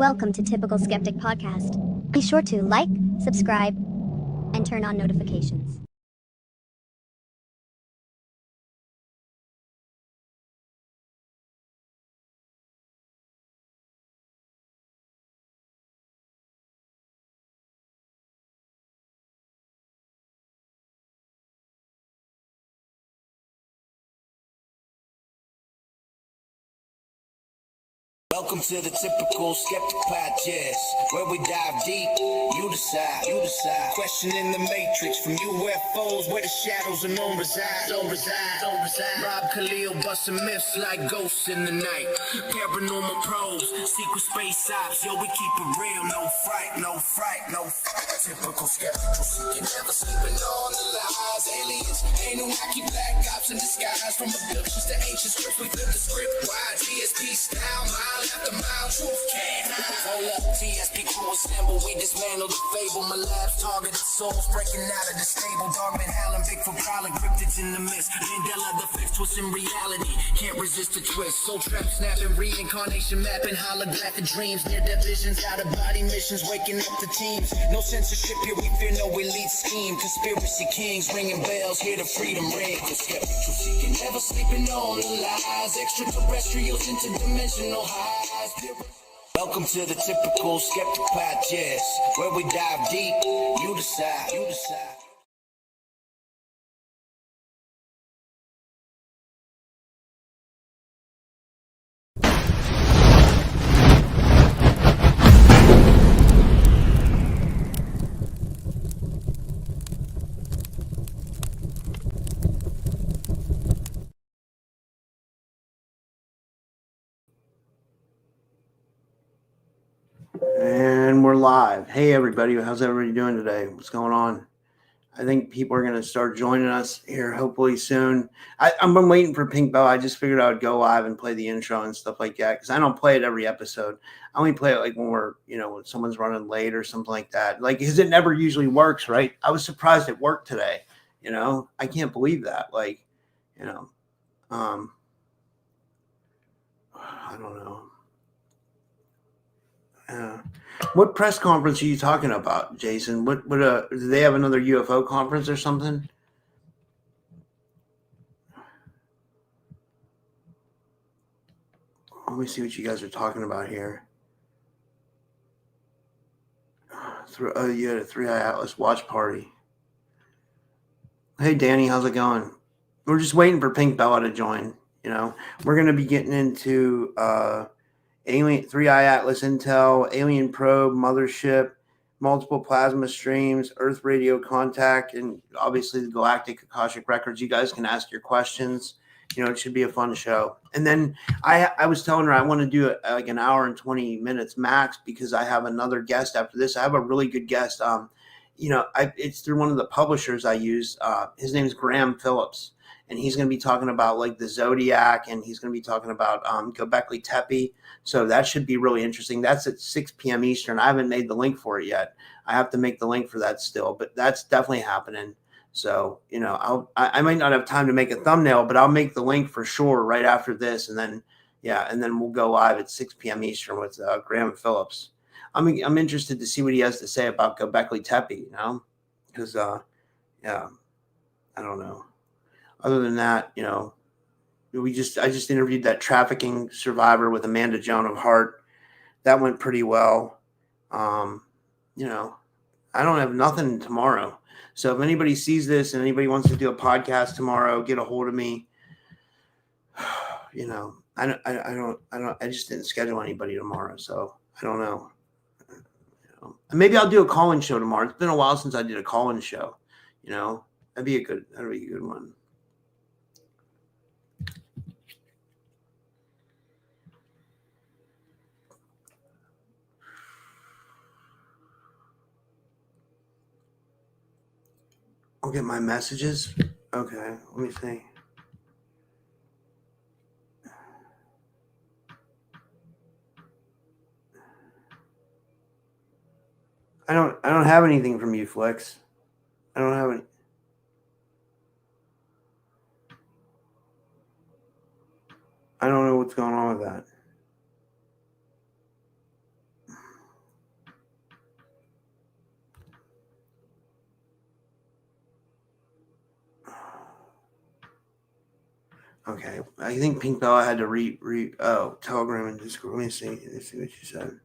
Welcome to Typical Skeptic Podcast. Be sure to like, subscribe, and turn on notifications. Welcome to the Typical Skeptic Podcast, where we dive deep, you decide. Questioning the matrix from UFOs, where the shadows unknown reside. Rob Khalil busting myths like ghosts in the night. Paranormal pros, secret space ops, yo, we keep it real, no fright. Typical skeptical, seeking, never sleeping on the lies. Aliens, Anunnaki, black ops in disguise. From abductions to ancient scripts, we flip the script wide. TSP style, mile after mile, truth can't hide. Hold up, TSP crew assemble, we dismantle the fable. My lab's targeted souls breaking out of the stable. Dogman howling, Bigfoot prowling, cryptids in the mist. Mandela the fifth twist in reality, can't resist the twist. Soul trap snapping, reincarnation mapping, holographic dreams, near-death visions, out-of-body missions, waking up the teams. No censorship here, we fear no elite scheme. Conspiracy kings ringing bells, hear the freedom ring. The skeptical seeking, never sleeping on the lies. Extraterrestrials, interdimensional highs. Welcome to the Typical Skeptic Podcast, where we dive deep, you decide. And we're live. Hey, everybody. How's everybody doing today? What's going on? I think people are going to start joining us here hopefully soon. I've been waiting for Pink Bell. I just figured I would go live and play the intro and stuff like that because I don't play it every episode. I only play it like when when someone's running late or something like that. Like, because it never usually works, right? I was surprised it worked today. I can't believe that. I don't know. What press conference are you talking about, Jason? What do they have another UFO conference or something? Let me see what you guys are talking about here. You had a 3-Eye Atlas watch party. Hey, Danny, how's it going? We're just waiting for Pink Bella to join. We're going to be getting into Alien 3-Eye Atlas Intel, Alien Probe, Mothership, multiple plasma streams, Earth radio contact, and obviously the Galactic Akashic Records. You guys can ask your questions. It should be a fun show. And then I was telling her I want to do it like an hour and 20 minutes max because I have another guest after this. I have a really good guest. It's through one of the publishers I use. His name is Graham Phillips. And he's going to be talking about like the Zodiac, and he's going to be talking about Göbekli Tepe. So that should be really interesting. That's at 6 p.m. Eastern. I haven't made the link for it yet. I have to make the link for that still, but that's definitely happening. So, I might not have time to make a thumbnail, but I'll make the link for sure right after this. And then we'll go live at 6 p.m. Eastern with Graham Phillips. I'm interested to see what he has to say about Göbekli Tepe, because, I don't know. Other than that, I just interviewed that trafficking survivor with Amanda Joan of Hart. That went pretty well. I don't have nothing tomorrow. So if anybody sees this and anybody wants to do a podcast tomorrow, get a hold of me. I just didn't schedule anybody tomorrow, so I don't know. Maybe I'll do a call-in show tomorrow. It's been a while since I did a call-in show. That'd be a good one. I'll get my messages. Okay, let me see. I don't have anything from you, Flex. I don't have any. I don't know what's going on with that. Okay, I think Pink Bella had to Telegram and Discord. Let me see. Let's see what she said.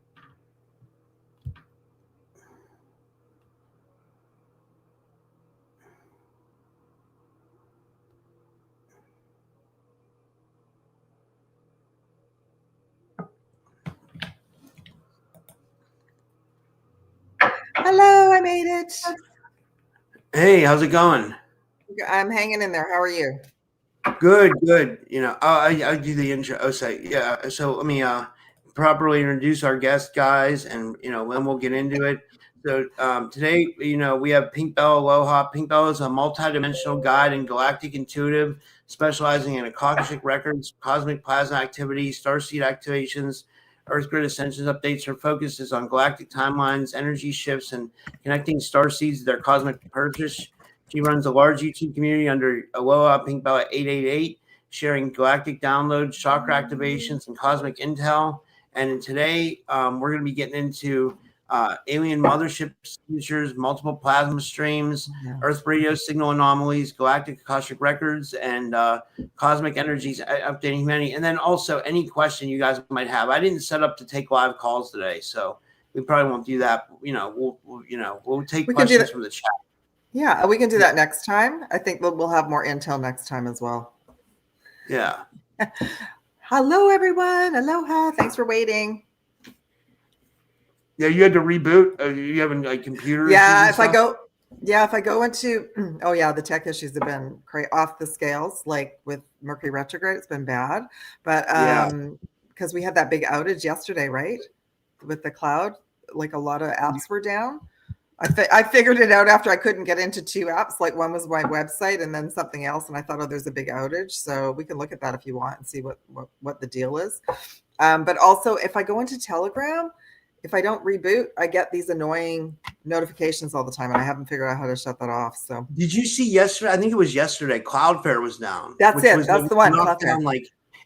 Hello, I made it. Hey, how's it going? I'm hanging in there. How are you? Good, good. I do the intro. Oh, say yeah. So let me properly introduce our guest, guys, and then we'll get into it. So today, we have Pink Bella Aloha. Pink Bella is a multidimensional guide and galactic intuitive, specializing in Akashic Records, cosmic plasma activity, starseed activations, Earth grid ascensions updates. Her focus is on galactic timelines, energy shifts, and connecting starseeds to their cosmic purpose. She runs a large YouTube community under Aloha Pink Bella 888, sharing galactic downloads, chakra activations, and cosmic intel. And today, we're going to be getting into alien mothership signatures, multiple plasma streams, Earth radio signal anomalies, Galactic Akashic Records, and cosmic energies updating humanity. And then also any question you guys might have. I didn't set up to take live calls today, so we probably won't do that. We'll take questions from the chat. Yeah, we can do that next time. I think we'll have more intel next time as well. Yeah. Hello, everyone. Aloha. Thanks for waiting. Yeah, you had to reboot. You having like computer? Yeah, if I go into, the tech issues have been off the scales. Like with Mercury retrograde, it's been bad. But because we had that big outage yesterday, right? With the cloud, like a lot of apps were down. I figured it out after I couldn't get into two apps. Like one was my website and then something else. And I thought, there's a big outage. So we can look at that if you want and see what the deal is. But also if I go into Telegram, if I don't reboot, I get these annoying notifications all the time. And I haven't figured out how to shut that off. So did you see yesterday? I think it was yesterday. Cloudflare was down. That's it. That's the one. It knocked down.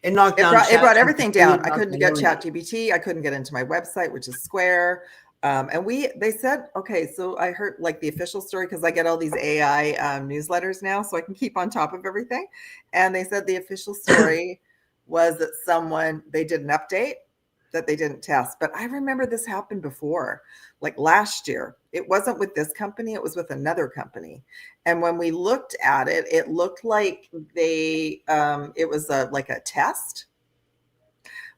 It brought everything down. I couldn't get ChatGPT. I couldn't get into my website, which is Square. And they said, okay, so I heard like the official story because I get all these AI newsletters now, so I can keep on top of everything. And they said the official story was that they did an update that they didn't test. But I remember this happened before, like last year. It wasn't with this company, it was with another company. And when we looked at it, it looked like it was like a test.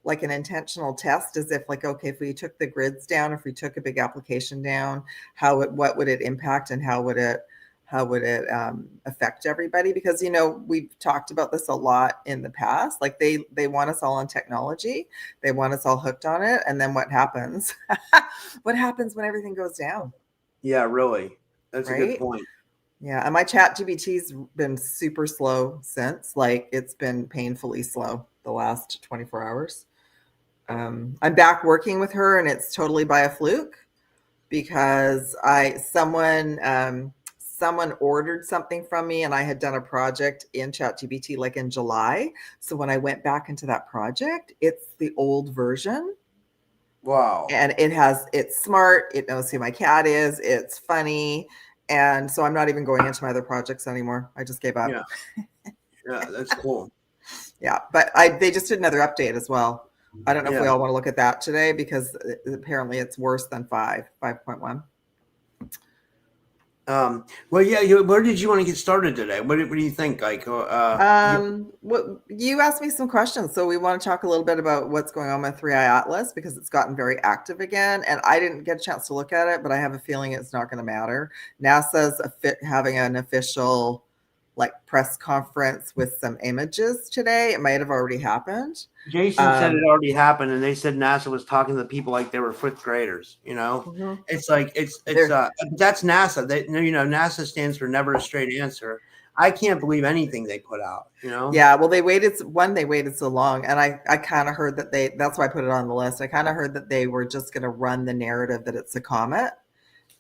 Like an intentional test, as if like, okay, if we took the grids down, if we took a big application down, what would it impact and how would it affect everybody? Because, we've talked about this a lot in the past. Like they want us all on technology. They want us all hooked on it. And then what happens? What happens when everything goes down? Yeah, really. That's right? A good point. Yeah. And my ChatGPT's been super slow since. Like it's been painfully slow the last 24 hours. I'm back working with her and it's totally by a fluke because someone ordered something from me and I had done a project in ChatGPT like in July. So when I went back into that project, it's the old version. Wow. And it's smart. It knows who my cat is. It's funny. And so I'm not even going into my other projects anymore. I just gave up. Yeah, that's cool. Yeah, but they just did another update as well. I don't know if we all want to look at that today because apparently it's worse than 5.1. Where did you want to get started today? What do you think? Like, you asked me some questions, so we want to talk a little bit about what's going on with 3i Atlas because it's gotten very active again, and I didn't get a chance to look at it, but I have a feeling it's not going to matter. NASA's having an official press conference with some images today. It might have already happened. Jason said it already happened, and they said NASA was talking to people like they were fifth graders. Mm-hmm. It's like that's NASA. NASA stands for never a straight answer. I can't believe anything they put out. Yeah. Well, they waited so long, and I kind of heard that that's why I put it on the list. I kind of heard that they were just going to run the narrative that it's a comet.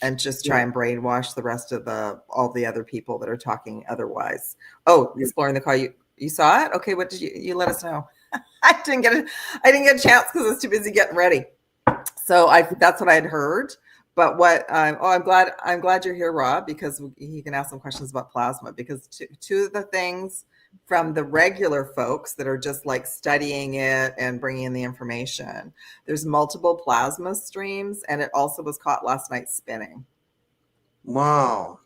And just try and brainwash the rest of all the other people that are talking otherwise. Oh, exploring the car. You saw it? Okay, what did you let us know? I didn't get a chance because I was too busy getting ready. So that's what I had heard. But I'm glad you're here, Rob, because you can ask some questions about plasma. Because two of the things from the regular folks that are just like studying it and bringing in the information. There's multiple plasma streams, and it also was caught last night spinning. Wow.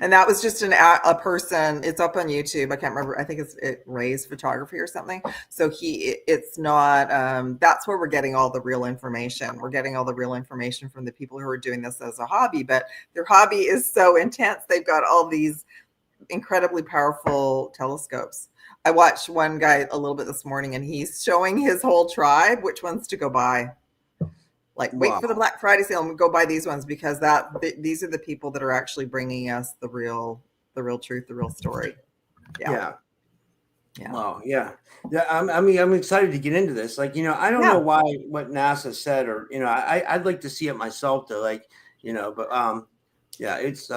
And that was just a person. It's up on YouTube. I can't remember. I think it Ray's Photography or something. So it's not. That's where we're getting all the real information. We're getting all the real information from the people who are doing this as a hobby. But their hobby is so intense. They've got all these incredibly powerful telescopes. I watched one guy a little bit this morning, and he's showing his whole tribe which ones to go buy. Like, wait for the Black Friday sale and go buy these ones, because these are the people that are actually bringing us the real truth, the real story. Yeah. Wow. Yeah. I'm excited to get into this. Like, I don't know what NASA said, or, I'd like to see it myself though. Like, but, it's,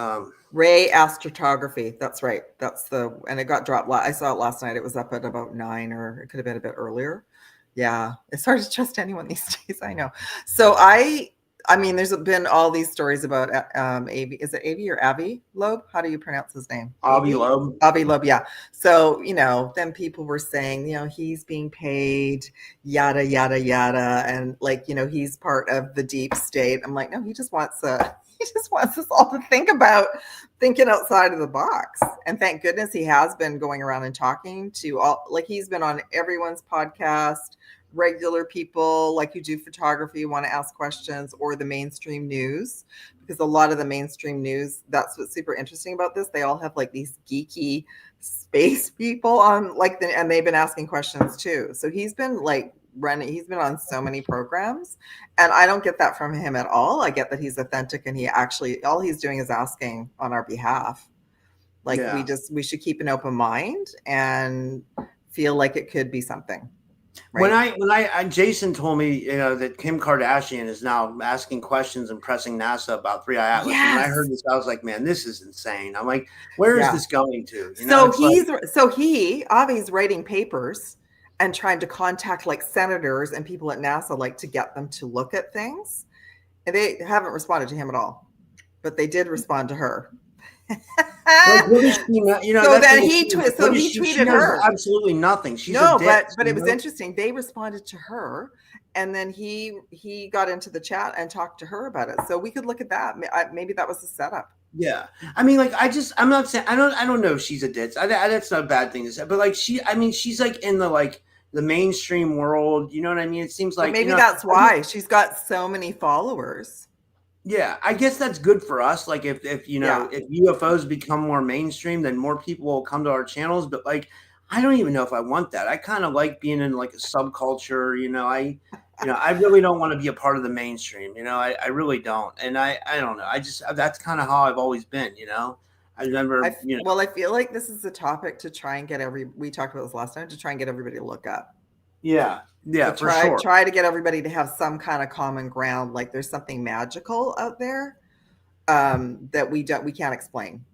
Ray Astrophotography. That's right. And it got dropped. I saw it last night. It was up at about 9, or it could have been a bit earlier. Yeah, it's hard to trust anyone these days. I know. So I mean, there's been all these stories about Avi. Is it Avi or Avi Loeb? How do you pronounce his name? Avi Loeb. Avi Loeb. Yeah. So then people were saying, he's being paid, yada yada yada, and like, he's part of the deep state. I'm like, no, he just wants us all to thinking outside of the box. And thank goodness he has been going around and talking to all, like, he's been on everyone's podcast, regular people like who do photography, want to ask questions, or the mainstream news, because a lot of the mainstream news, that's what's super interesting about this. They all have like these geeky space people on, like, and they've been asking questions too. So he's been he's been on so many programs, and I don't get that from him at all. I get that he's authentic, and all he's doing is asking on our behalf. Like, we should keep an open mind and feel like it could be something. Right? When I Jason told me, that Kim Kardashian is now asking questions and pressing NASA about 3i Atlas. Yes. And when I heard this, I was like, man, this is insane. I'm like, where is this going to? Avi's writing papers and trying to contact like senators and people at NASA, like, to get them to look at things. And they haven't responded to him at all, but they did respond to her. Like, what is she, so then he tweeted her absolutely nothing. She's but it was interesting. They responded to her, and then he got into the chat and talked to her about it. So we could look at that. Maybe that was a setup. Yeah, I mean, like, I'm not saying I don't know if she's a ditz. That's not a bad thing to say, but like she's like in the mainstream world. You know what I mean? It seems like, but maybe that's why she's got so many followers. Yeah, I guess that's good for us. Like, if if UFOs become more mainstream, then more people will come to our channels. But like, I don't even know if I want that. I kind of like being in like a subculture. I really don't want to be a part of the mainstream. I really don't. And I don't know. That's kind of how I've always been. I remember. Well, I feel like this is a topic to try and get we talked about this last time, to try and get everybody to look up. Yeah, for sure. Try to get everybody to have some kind of common ground. Like, there's something magical out there that we can't explain.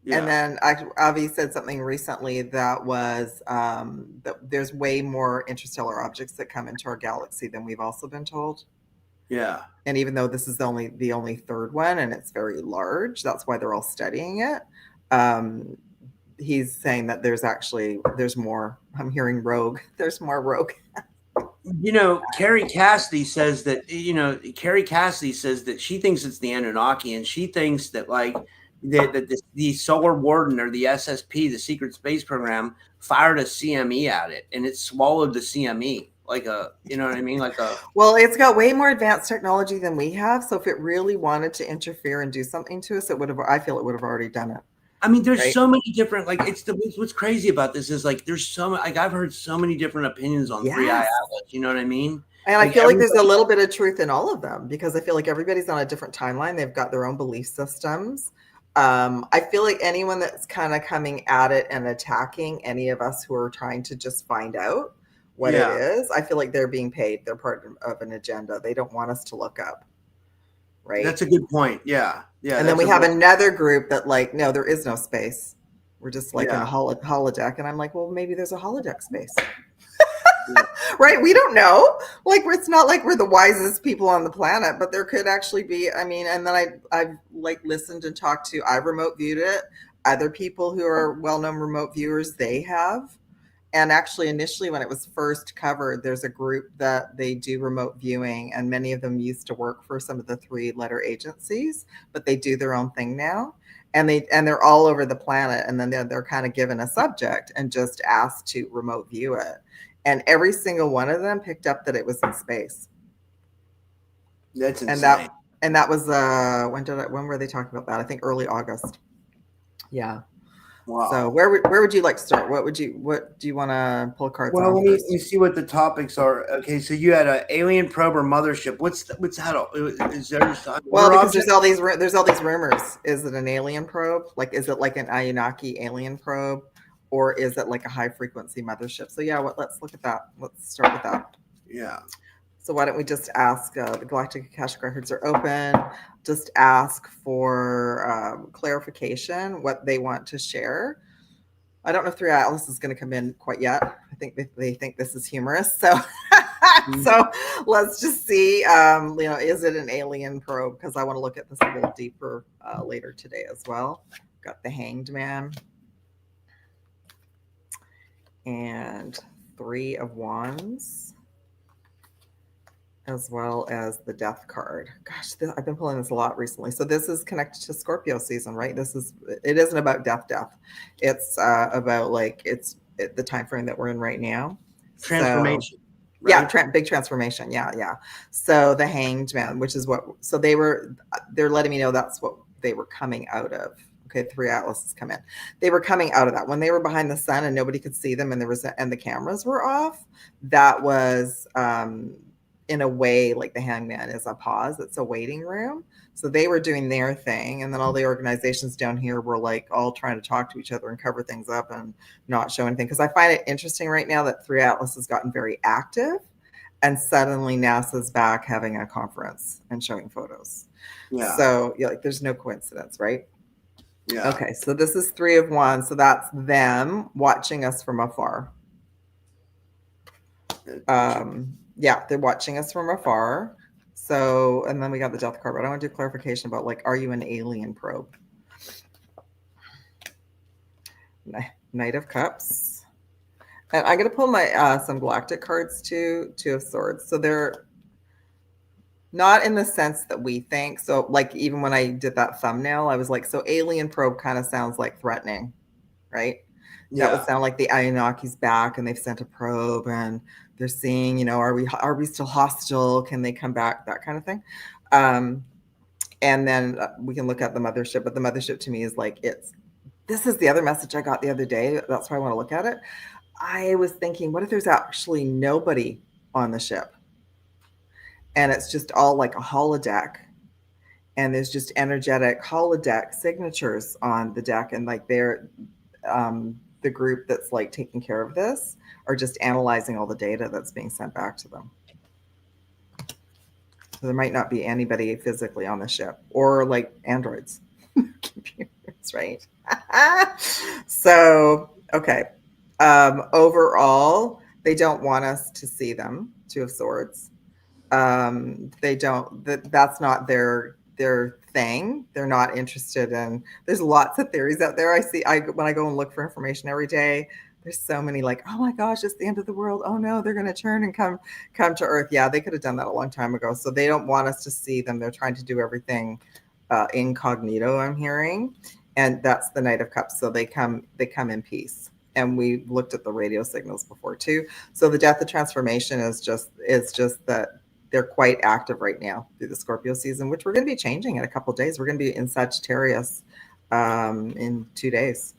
Yeah. And then Avi said something recently that was that there's way more interstellar objects that come into our galaxy than we've also been told. Yeah. And even though this is the only third one, and it's very large, that's why they're all studying it. He's saying that there's more. I'm hearing rogue. There's more rogue. Carrie Cassidy says that she thinks it's the Anunnaki, and she thinks that like that the Solar Warden, or the SSP, the Secret Space Program, fired a CME at it, and it swallowed the CME. Like well, it's got way more advanced technology than we have. So if it really wanted to interfere and do something to us, I feel it would have already done it. I mean, there's so many different, like, what's crazy about this is like, there's so many, like, I've heard so many different opinions on 3i Atlas. You know what I mean? And I feel like there's a little bit of truth in all of them, because I feel like everybody's on a different timeline. They've got their own belief systems. I feel like anyone that's kind of coming at it and attacking any of us who are trying to just find out what it is, I feel like they're being paid. They're part of an agenda. They don't want us to look up. Right. That's a good point. Yeah. Yeah. And then we have another group that, like, no, there is no space. We're just like in a holodeck. And I'm like, well, maybe there's a holodeck space. Right. We don't know. Like, it's not like we're the wisest people on the planet, but there could actually be. I mean, and then I've like listened and talked to, I remote viewed it. other people who are well-known remote viewers, they have. And actually, initially, when it was first covered, there's a group that they do remote viewing, and many of them used to work for some of the 3-letter agencies, but they do their own thing now. And they're all over the planet, and then they're kind of given a subject and just asked to remote view it. And every single one of them picked up that it was in space. That's insane. And that was when were they talking about that? I think early August. Yeah. Wow. So where would you like to start? What do you want to pull cards on? Well, let me see what the topics are. Okay, so you had an alien probe or mothership. What's that? Is there well, because there's all these rumors. Is it an alien probe? Like, is it like an Anunnaki alien probe, or is it like a high frequency mothership? So yeah, let's look at that. Let's start with that. Yeah. So why don't we just ask, the Galactic Akashic Records are open. Just ask for clarification, what they want to share. I don't know if 3 Atlas is going to come in quite yet. I think they think this is humorous. So, so let's just see, is it an alien probe? Because I want to look at this a little deeper later today as well. Got the Hanged Man. And 3 of Wands. As well as the Death card. Gosh, I've been pulling this a lot recently. So this is connected to Scorpio season, right? It isn't about death. It's about the time frame that we're in right now. Transformation. So, right? Yeah, big transformation. Yeah. So the Hanged Man, which is they're letting me know that's what they were coming out of. Okay, 3 Atlases come in. They were coming out of that when they were behind the sun and nobody could see them, and the cameras were off. That was in a way, like the Hangman is a pause. It's a waiting room. So they were doing their thing. And then all the organizations down here were like all trying to talk to each other and cover things up and not show anything. Because I find it interesting right now that 3 Atlas has gotten very active. And suddenly NASA's back having a conference and showing photos. Yeah. So there's no coincidence, right? Yeah. Okay. So this is 3 of Wands. So that's them watching us from afar. Yeah, they're watching us from afar. So, and then we got the Death card, but I want to do clarification about are you an alien probe? Knight of Cups. And I'm going to pull my some galactic cards too, 2 of Swords. So they're not in the sense that we think. So even when I did that thumbnail, I was like, so alien probe kind of sounds like threatening, right? Yeah. That would sound like the Anunnaki's back and they've sent a probe and they're seeing, are we still hostile? Can they come back? That kind of thing. And then we can look at the mothership, but the mothership to me is this is the other message I got the other day. That's why I want to look at it. I was thinking, what if there's actually nobody on the ship? And it's just all like a holodeck. And there's just energetic holodeck signatures on the deck. And they're, the group that's taking care of this are just analyzing all the data that's being sent back to them. So there might not be anybody physically on the ship or androids, computers, right? So, okay. Overall, they don't want us to see them, 2 of Swords. They don't, that's not their thing. They're not interested in, there's lots of theories out there. When I go and look for information every day, there's so many oh my gosh, it's the end of the world. Oh no, they're going to turn and come to Earth. Yeah, they could have done that a long time ago. So they don't want us to see them. They're trying to do everything incognito, I'm hearing. And that's the Knight of Cups. So they come in peace. And we looked at the radio signals before too. So the Death of Transformation is just that they're quite active right now through the Scorpio season, which we're going to be changing in a couple of days. We're going to be in Sagittarius in 2 days.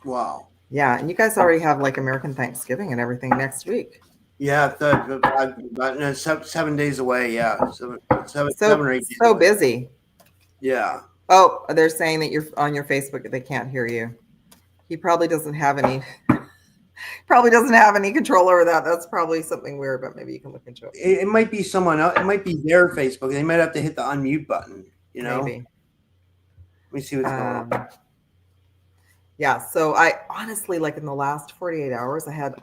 Wow. Yeah, and you guys already have American Thanksgiving and everything next week. Yeah, about 7 days away. Yeah, seven or 8 days. So away. Busy. Yeah. Oh, they're saying that you're on your Facebook. They can't hear you. He probably doesn't have any. Control over that. That's probably something weird, but maybe you can look into it. It might be someone else. It might be their Facebook. They might have to hit the unmute button. Maybe. Let me see what's going on. Yeah. So I honestly, in the last 48 hours, I had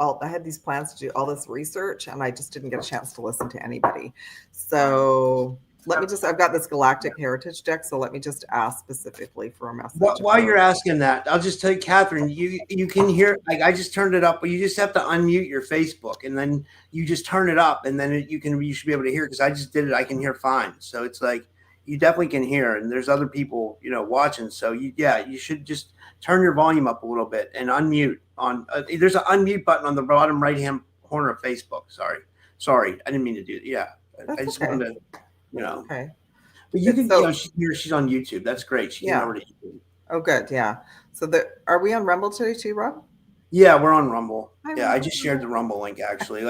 these plans to do all this research, and I just didn't get a chance to listen to anybody. So I've got this Galactic Heritage deck, so let me just ask specifically for a message. While you're asking that, I'll just tell you, Catherine, you can hear, like, I just turned it up, but you just have to unmute your Facebook, and then you just turn it up, and then you should be able to hear, because I just did it. I can hear fine. So it's like, you definitely can hear, and there's other people, watching. So you should just turn your volume up a little bit and unmute on, there's an unmute button on the bottom right-hand corner of Facebook. Sorry. I didn't mean to do it. Yeah. I just wanted to, Okay. But you can, she's on YouTube. That's great. She came over to YouTube. Oh, good. Yeah. So are we on Rumble today too, Rob? Yeah, we're on Rumble. I just shared the Rumble link, actually.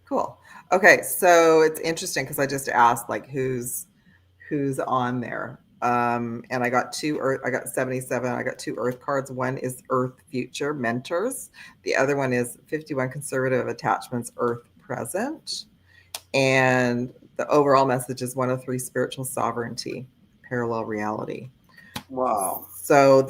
Cool. Okay. So it's interesting because I just asked like who's on there. And I got 77. I got 2 Earth cards. One is Earth Future Mentors. The other one is 51 Conservative Attachments Earth Present. And the overall message is 103 Spiritual Sovereignty, Parallel Reality. Wow. So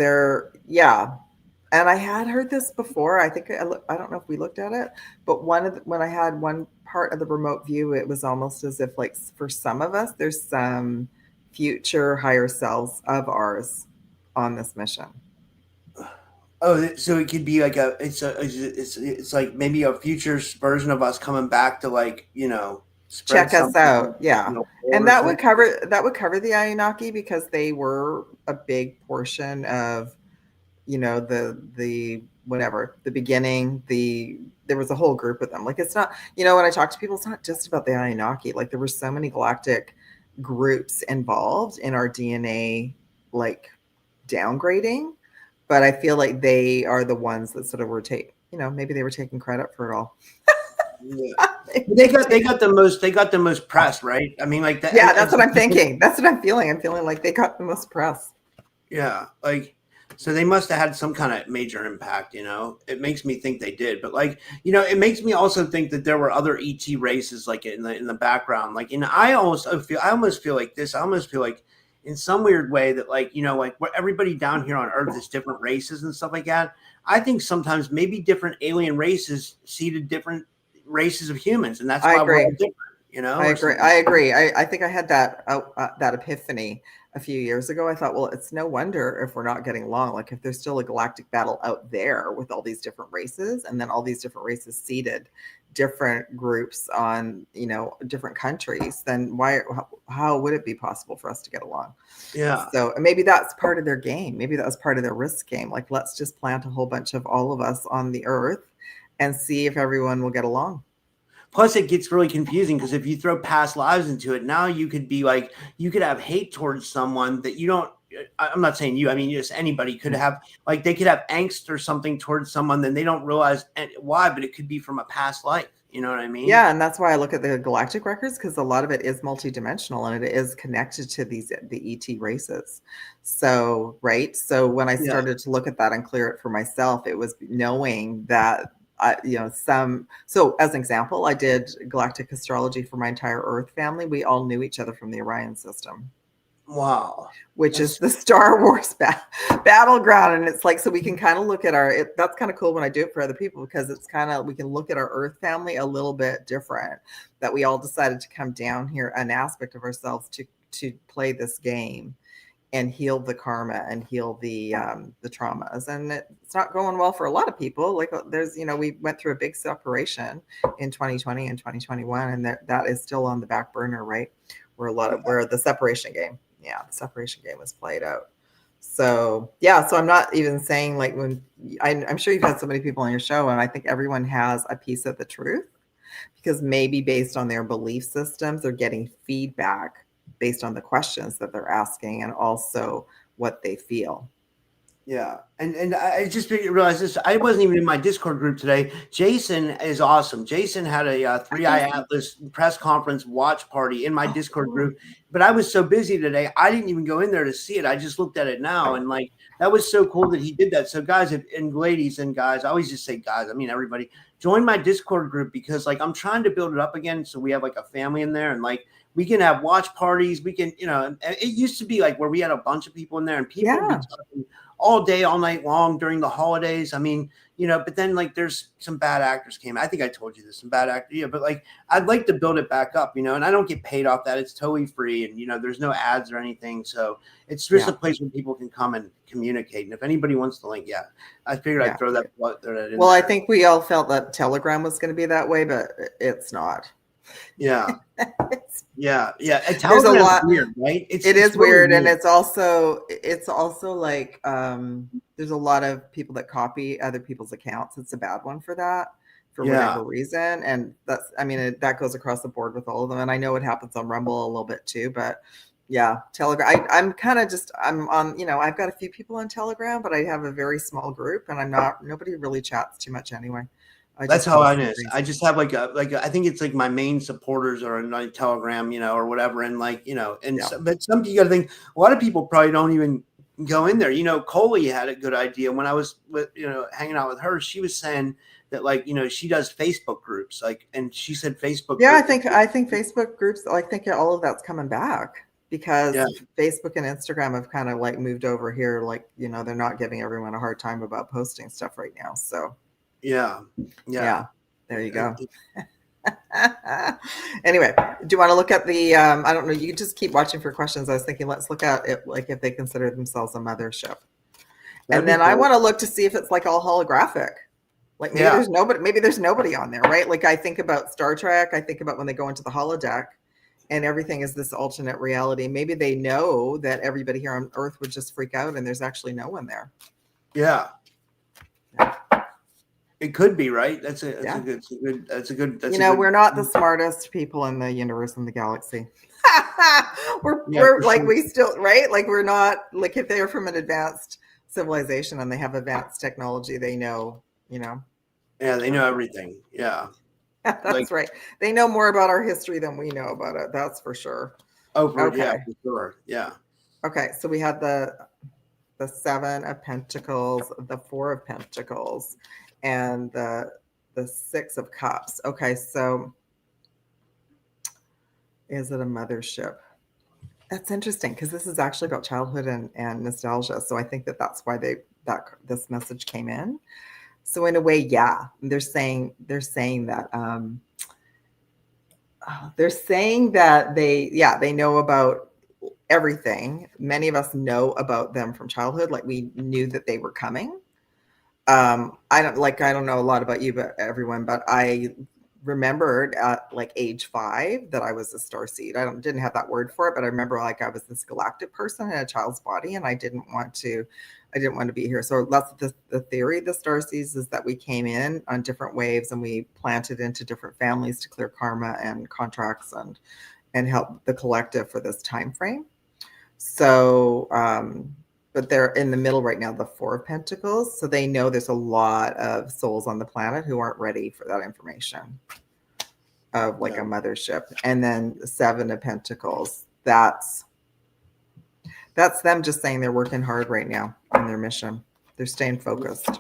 and I had heard this before. I think I don't know if we looked at it, but when I had one part of the remote view, it was almost as if like for some of us, there's some future higher selves of ours on this mission. Oh, so it could be like it's like maybe a future version of us coming back to like, check us out. Yeah. And that would cover the Anunnaki, because they were a big portion of, the whatever, the beginning, there was a whole group of them. Like, it's not, when I talk to people, it's not just about the Anunnaki. Like, there were so many galactic groups involved in our DNA, like downgrading, but I feel like they are the ones that sort of were maybe they were taking credit for it all. Yeah. They got the most press, right? I mean, like that. Yeah, that's what I'm thinking. That's what I'm feeling. I'm feeling like they got the most press. Yeah, like, so they must have had some kind of major impact. It makes me think they did, but like, it makes me also think that there were other ET races like in the background. Like, I almost feel like this. I almost feel like in some weird way that like, like where everybody down here on Earth is different races and stuff like that. I think sometimes maybe different alien races seeded different races of humans, and that's why we're all different. I agree. I think I had that epiphany a few years ago. I thought, well, it's no wonder if we're not getting along. Like, if there's still a galactic battle out there with all these different races, and then all these different races seeded different groups on different countries, then how would it be possible for us to get along? Yeah. So maybe that's part of their game. Maybe that was part of their risk game. Like, let's just plant a whole bunch of all of us on the Earth and see if everyone will get along. Plus, it gets really confusing, because if you throw past lives into it, now you could be like, you could have hate towards someone that you don't. I'm not saying you. I mean, just anybody could have, like, they could have angst or something towards someone, then they don't realize why, but it could be from a past life. You know what I mean? Yeah, and that's why I look at the Galactic Records, because a lot of it is multidimensional and it is connected to the ET races. So, right. So when I started to look at that and clear it for myself, it was knowing that. So as an example, I did galactic astrology for my entire Earth family. We all knew each other from the Orion system. Wow. Which is the Star Wars battleground. And it's like, so we can kind of look at that's kind of cool when I do it for other people, because it's kind of, we can look at our Earth family a little bit different, that we all decided to come down here, an aspect of ourselves to play this game and heal the karma and heal the traumas. And it's not going well for a lot of people. Like, there's, we went through a big separation in 2020 and 2021, and that is still on the back burner, right? Where the separation game was played out. So, so I'm not even saying, like, when I'm sure you've had so many people on your show, and I think everyone has a piece of the truth, because maybe based on their belief systems, they're getting feedback based on the questions that they're asking, and also what they feel. Yeah. And I just realized this. I wasn't even in my Discord group today. Jason is awesome. Jason had a 3i Atlas press conference watch party in my Discord group, but I was so busy today, I didn't even go in there to see it. I just looked at it now, and like, that was so cool that he did that. So guys and ladies and guys, I always just say guys, I mean everybody, join my Discord group, because like, I'm trying to build it up again, so we have like a family in there, and like, we can have watch parties. We can, it used to be like where we had a bunch of people in there, and people would be talking all day, all night long during the holidays. I mean, but then like there's some bad actors came. I think I told you this, some bad actors. Yeah, but like I'd like to build it back up, and I don't get paid off that. It's totally free, and there's no ads or anything. So it's just a place where people can come and communicate. And if anybody wants the link, I figured I'd throw that in well, there. I think we all felt that Telegram was going to be that way, but it's not. Yeah. Yeah. There's a lot weird, right? It's really weird. And it's also like there's a lot of people that copy other people's accounts. It's a bad one for that, for whatever reason. And that goes across the board with all of them. And I know it happens on Rumble a little bit too, but Telegram. I'm on, I've got a few people on Telegram, but I have a very small group, and nobody really chats too much anyway. That's how I is. I just have like I think it's like my main supporters are on like Telegram, or whatever. And like, but some you got to think a lot of people probably don't even go in there. Coley had a good idea when I was hanging out with her. She was saying that like, she does Facebook groups, like, and she said Facebook. Yeah. I think Facebook groups, I think all of that's coming back because Facebook and Instagram have kind of like moved over here. Like, they're not giving everyone a hard time about posting stuff right now. So. Yeah. There you go. Anyway, do you want to look at the? I don't know. You can just keep watching for questions. I was thinking, let's look at it, like if they consider themselves a mothership, and then I want to look to see if it's like all holographic. Like maybe there's nobody. Maybe there's nobody on there, right? Like I think about Star Trek. I think about when they go into the holodeck, and everything is this alternate reality. Maybe they know that everybody here on Earth would just freak out, and there's actually no one there. Yeah. It could be, right? That's a good. We're not the smartest people in the universe and the galaxy. we're like sure. We still, right? Like we're not, like if they're from an advanced civilization and they have advanced technology, they know, Yeah, they know everything. Yeah. That's right. They know more about our history than we know about it. That's for sure. Yeah, for sure. Yeah. Okay, so we had the 7 of Pentacles, the 4 of Pentacles, and the 6 of Cups. Okay, so is it a mothership? That's interesting because this is actually about childhood and nostalgia. So I think that's why this message came in. So in a way, they're saying that they know about everything. Many of us know about them from childhood, like we knew that they were coming. I don't know a lot about you, but everyone, but I remembered at like age 5 that I was a starseed. Didn't have that word for it, but I remember like I was this galactic person in a child's body, and I didn't want to be here. So that's the theory of the starseeds, is that we came in on different waves and we planted into different families to clear karma and contracts and help the collective for this time frame. So, but they're in the middle right now, the 4 of Pentacles. So they know there's a lot of souls on the planet who aren't ready for that information of like a mothership. And then the 7 of Pentacles, that's them just saying they're working hard right now on their mission. They're staying focused.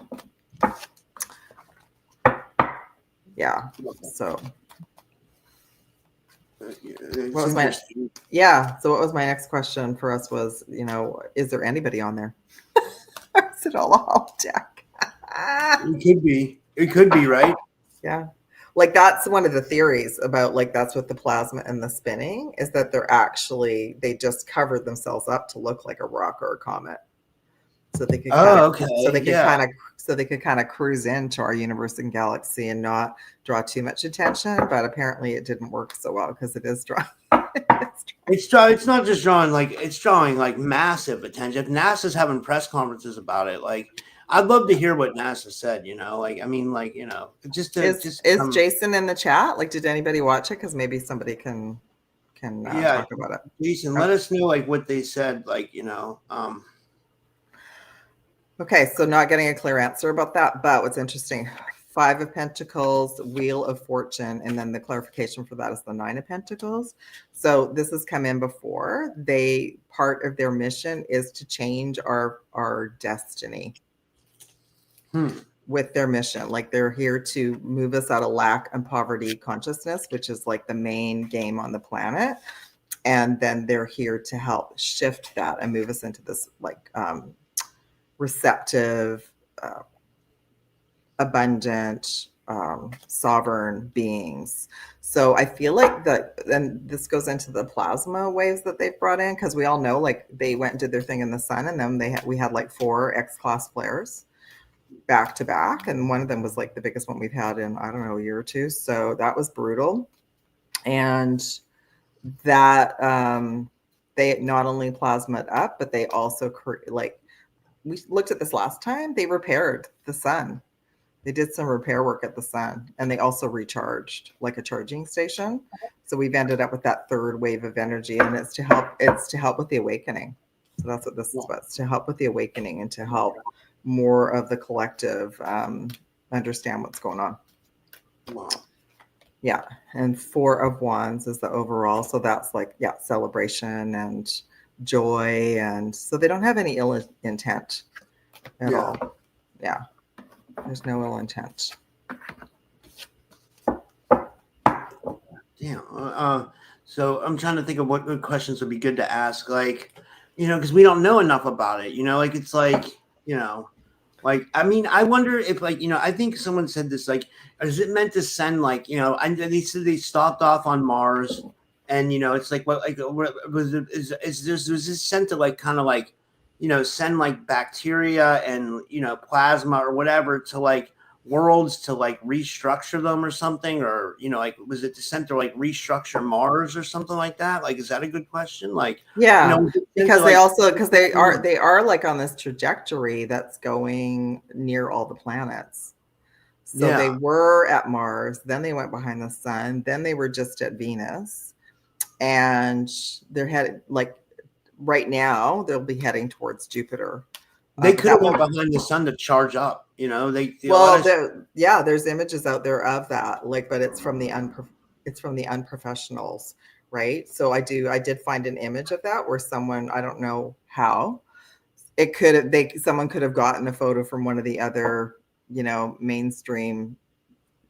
Yeah. So what was my next question for us was, is there anybody on there? Is it all a holodeck? It could be, right? Yeah. Like that's one of the theories about like that's what the plasma and the spinning is, that they just covered themselves up to look like a rock or a comet. So they could kind of cruise into our universe and galaxy and not draw too much attention. But apparently it didn't work so well because it is drawing. It's not just drawing, like it's drawing like massive attention. If NASA's having press conferences about it, like I'd love to hear what NASA said. Is Jason in the chat? Like, did anybody watch it? Because maybe somebody can talk about it. Jason, let us know like what they said. Okay, so not getting a clear answer about that, but what's interesting, 5 of Pentacles, Wheel of Fortune, and then the clarification for that is the 9 of Pentacles. So this has come in before. Part of their mission is to change our destiny with their mission. Like they're here to move us out of lack and poverty consciousness, which is like the main game on the planet. And then they're here to help shift that and move us into this like receptive, abundant, sovereign beings. So I feel like and this goes into the plasma waves that they've brought in, because we all know, like, they went and did their thing in the sun, and then we had like 4 X-class flares back to back, and one of them was like the biggest one we've had in, I don't know, a year or two. So that was brutal. And that they not only plasma up, but they also, like, we looked at this last time, they repaired the sun. They did some repair work at the sun, and they also recharged like a charging station. So we've ended up with that 3rd wave of energy, and it's to help with the awakening. So that's what this is about. It's to help with the awakening and to help more of the collective understand what's going on. Wow. Yeah. And 4 of Wands is the overall. So that's like, yeah, celebration and joy. And so they don't have any ill intent at all. Yeah. There's no ill intent. Damn. So I'm trying to think of what questions would be good to ask. Like, because we don't know enough about it. Like, it's like, like, I mean, I wonder if, like, I think someone said this, like, is it meant to send, like, and they said they stopped off on Mars, and it's like, what, like, was this sent to, like, kind of like, send like bacteria and plasma or whatever to like worlds to like restructure them or something, or like, was it sent to like restructure Mars or something like that? Like, is that a good question? Like, yeah, because they like, also, because they are like on this trajectory that's going near all the planets. So they were at Mars, then they went behind the sun, then they were just at Venus, and they're headed, like, right now they'll be heading towards Jupiter. They could have went behind the sun to charge up. There's images out there of that, like, but it's from the unprofessionals, right? So I did find an image of that where someone, I don't know how, someone could have gotten a photo from one of the other, mainstream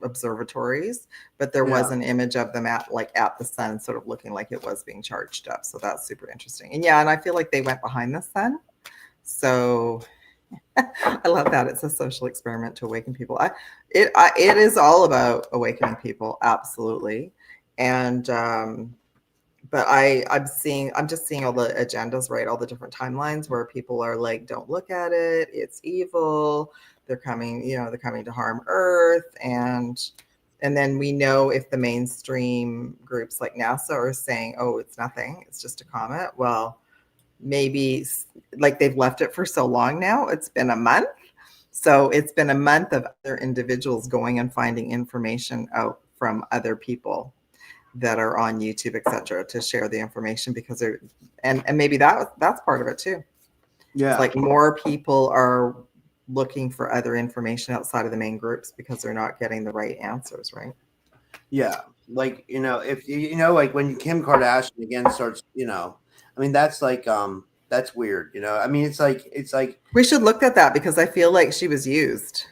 observatories, but there was an image of them at the sun, sort of looking like it was being charged up. So that's super interesting. And and I feel like they went behind the sun. So I love that. It's a social experiment to awaken people. It is all about awakening people, absolutely. And but I'm just seeing all the agendas, right? All the different timelines where people are like, don't look at it, it's evil. They're coming to harm Earth. And then we know, if the mainstream groups like NASA are saying, oh, it's nothing, it's just a comet. Well, maybe, like, they've left it for so long now. It's been a month. So it's been a month of other individuals going and finding information out from other people that are on YouTube, etc., to share the information, because they're, and maybe that's part of it too. Yeah. It's like more people are looking for other information outside of the main groups because they're not getting the right answers, right? Yeah. Like, if like when Kim Kardashian again starts, I mean, that's like, that's weird, I mean, it's like we should look at that, because I feel like she was used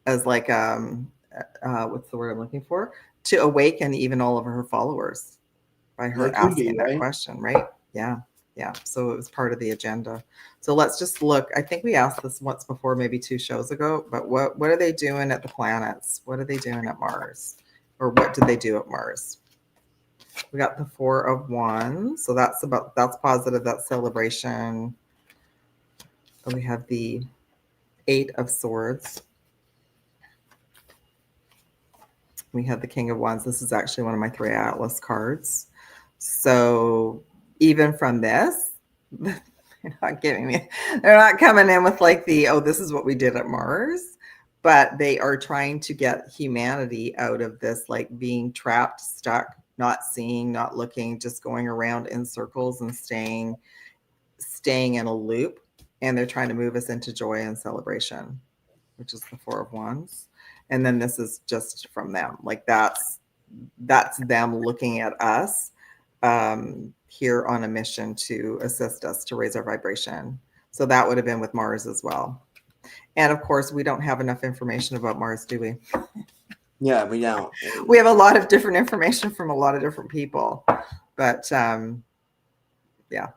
as like, what's the word I'm looking for? To awaken even all of her followers by her asking that question, right? Yeah. Yeah. So it was part of the agenda. So let's just look. I think we asked this once before, maybe 2 shows ago, but what are they doing at the planets? What are they doing at Mars? Or what did they do at Mars? We got the 4 of Wands. So that's positive. That's celebration. Then we have the 8 of Swords. We have the King of Wands. This is actually one of my 3 Atlas cards. So even from this, they're not coming in with like this is what we did at Mars, but they are trying to get humanity out of this, like, being trapped, stuck, not seeing, not looking, just going around in circles and staying in a loop. And they're trying to move us into joy and celebration, which is the 4 of Wands. And then this is just from them. Like, that's them looking at us here on a mission to assist us to raise our vibration. So that would have been with Mars as well. And of course, we don't have enough information about Mars, do we? Yeah, we don't. We have a lot of different information from a lot of different people. But yeah,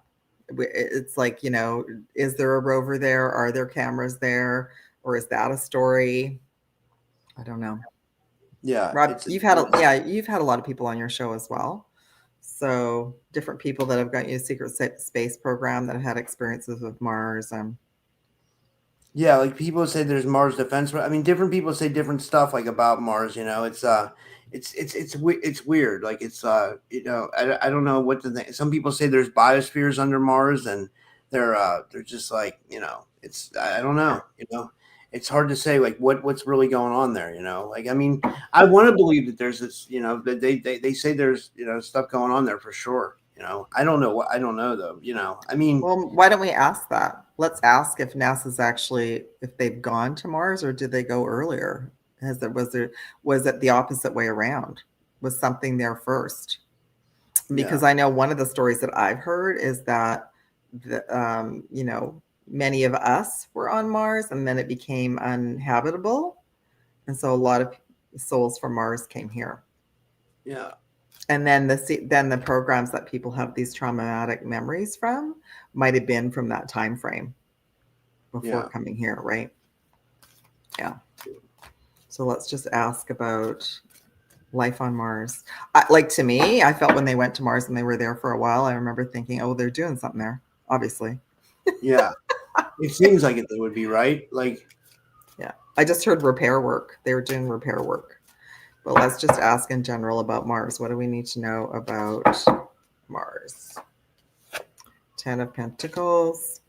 it's like, is there a rover there? Are there cameras there? Or is that a story? I don't know. Yeah, Rob, you've had a lot of people on your show as well. So different people that have got you a secret space program that have had experiences with Mars. Yeah, like people say there's Mars defense. I mean, different people say different stuff like about Mars. It's weird. Like I don't know what to think. Some people say there's biospheres under Mars, and they're just like I don't know. It's hard to say like what's really going on there. Like I mean, I want to believe that there's this. That they say there's stuff going on there for sure. I don't know I don't know though. I mean, well, why don't we ask that? Let's ask if NASA's actually, if they've gone to Mars, or did they go earlier? Was it the opposite way around? Was something there first? Because I know one of the stories that I've heard is that many of us were on Mars, and then it became uninhabitable, and so a lot of souls from Mars came here. Yeah. And then the programs that people have these traumatic memories from might have been from that time frame before coming here, right? Yeah. So let's just ask about life on Mars. To me, I felt when they went to Mars and they were there for a while, I remember thinking, oh, they're doing something there, obviously. Yeah. It seems like it would be, right? Like, yeah. I just heard repair work. They were doing repair work. But let's just ask in general about Mars. What do we need to know about Mars? 10 of Pentacles.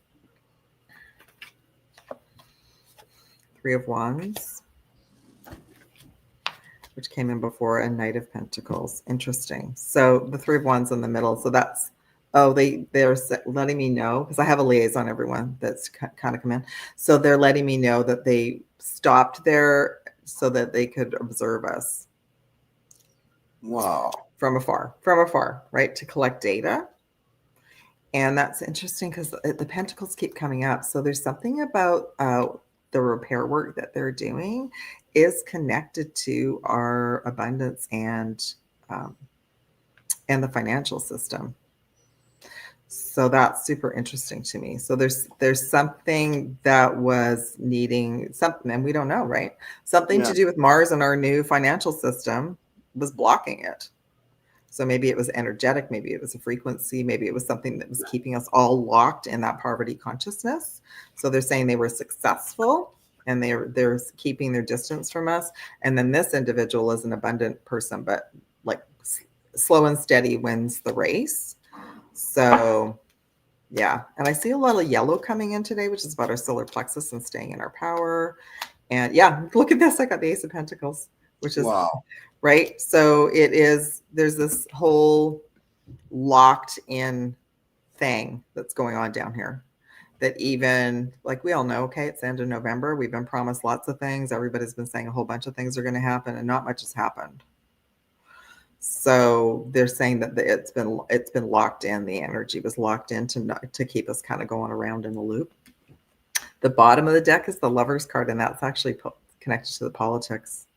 3 of Wands, which came in before, a Knight of Pentacles. Interesting. So the 3 of Wands in the middle. So that's, they're letting me know, because I have a liaison, everyone that's kind of come in. So they're letting me know that they stopped there so that they could observe us. Wow. From afar, right? To collect data. And that's interesting because the pentacles keep coming up. So there's something about the repair work that they're doing is connected to our abundance and the financial system. So that's super interesting to me. So there's something that was needing something, and we don't know, right? Something to do with Mars and our new financial system was blocking it. So maybe it was energetic, maybe it was a frequency, maybe it was something that was keeping us all locked in that poverty consciousness. So they're saying they were successful and they're keeping their distance from us. And then this individual is an abundant person, but like slow and steady wins the race. So yeah. And I see a lot of yellow coming in today, which is about our solar plexus and staying in our power. And yeah, look at this. I got the Ace of Pentacles, which is wow. Right. So there's this whole locked in thing that's going on down here that even like we all know, okay, it's the end of November. We've been promised lots of things. Everybody's been saying a whole bunch of things are going to happen and not much has happened. So they're saying that it's been locked in. The energy was locked in to keep us kind of going around in a loop. The bottom of the deck is the Lover's card, and that's actually connected to the politics.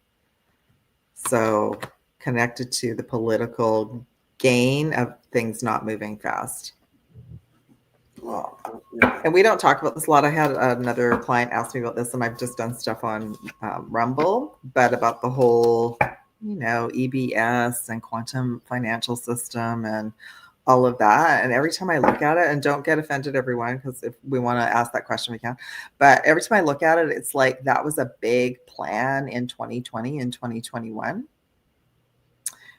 So connected to the political gain of things not moving fast. Wow. And we don't talk about this a lot. I had another client ask me about this, and I've just done stuff on Rumble, but about the whole, EBS and quantum financial system and all of that. And every time I look at it, and don't get offended, everyone, because if we want to ask that question, we can. But every time I look at it, it's like that was a big plan in 2020 and 2021.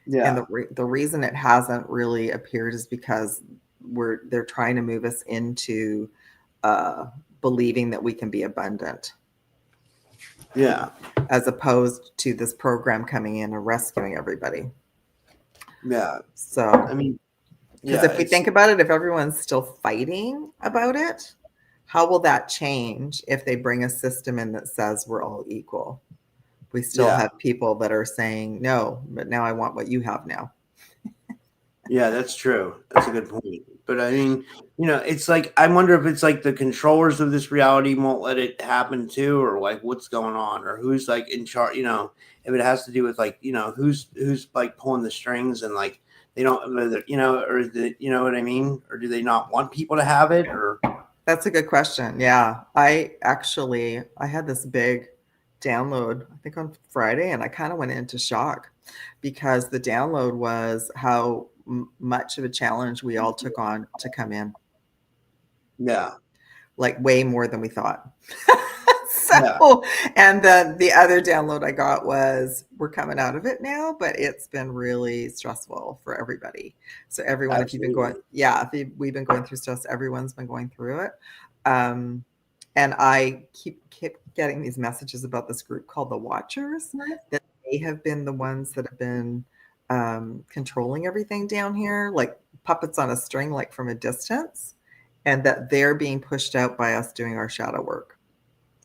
Yeah. And the reason it hasn't really appeared is because they're trying to move us into believing that we can be abundant. Yeah. As opposed to this program coming in and rescuing everybody. Yeah. So, I mean, because if we think about it, if everyone's still fighting about it, how will that change if they bring a system in that says we're all equal? We still have people that are saying, no, but now I want what you have now. Yeah, that's true. That's a good point. But I mean, it's like, I wonder if it's like the controllers of this reality won't let it happen too, or like what's going on, or who's like in charge, if it has to do with like, who's like pulling the strings and like, they don't, or you know what I mean? Or do they not want people to have it? Or that's a good question. Yeah. I had this big download, I think on Friday, and I kind of went into shock because the download was how much of a challenge we all took on to come in. Yeah. Like way more than we thought. And then the other download I got was we're coming out of it now, but it's been really stressful for everybody. So everyone, Absolutely. If you've been going, we've been going through stress, everyone's been going through it. And I keep getting these messages about this group called the Watchers, that they have been the ones that have been controlling everything down here, like puppets on a string, like from a distance, and that they're being pushed out by us doing our shadow work.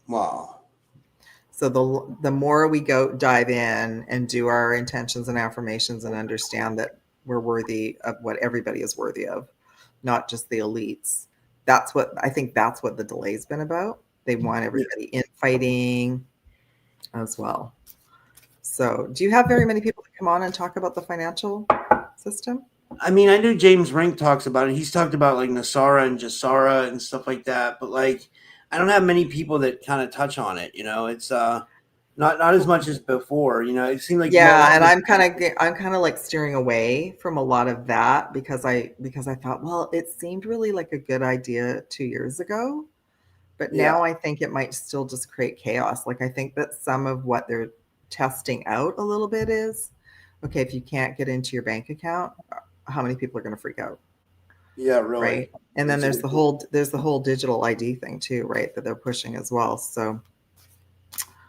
Wow. So the more we dive in and do our intentions and affirmations and understand that we're worthy of what everybody is worthy of, not just the elites. That's what the delay's been about. They want everybody infighting as well. So do you have very many people that come on and talk about the financial system? I mean, I know James Rink talks about it. He's talked about like Nasara and Jasara and stuff like that, but like I don't have many people that kind of touch on it. You know, it's not as much as before. You know, it seemed like and I'm kind of like steering away from a lot of that because I thought, well, it seemed really like a good idea 2 years ago, but now I think it might still just create chaos. Like I think that some of what they're testing out a little bit is, okay, if you can't get into your bank account, how many people are going to freak out? Yeah, really. Right. And then there's the whole digital ID thing too, right? That they're pushing as well. So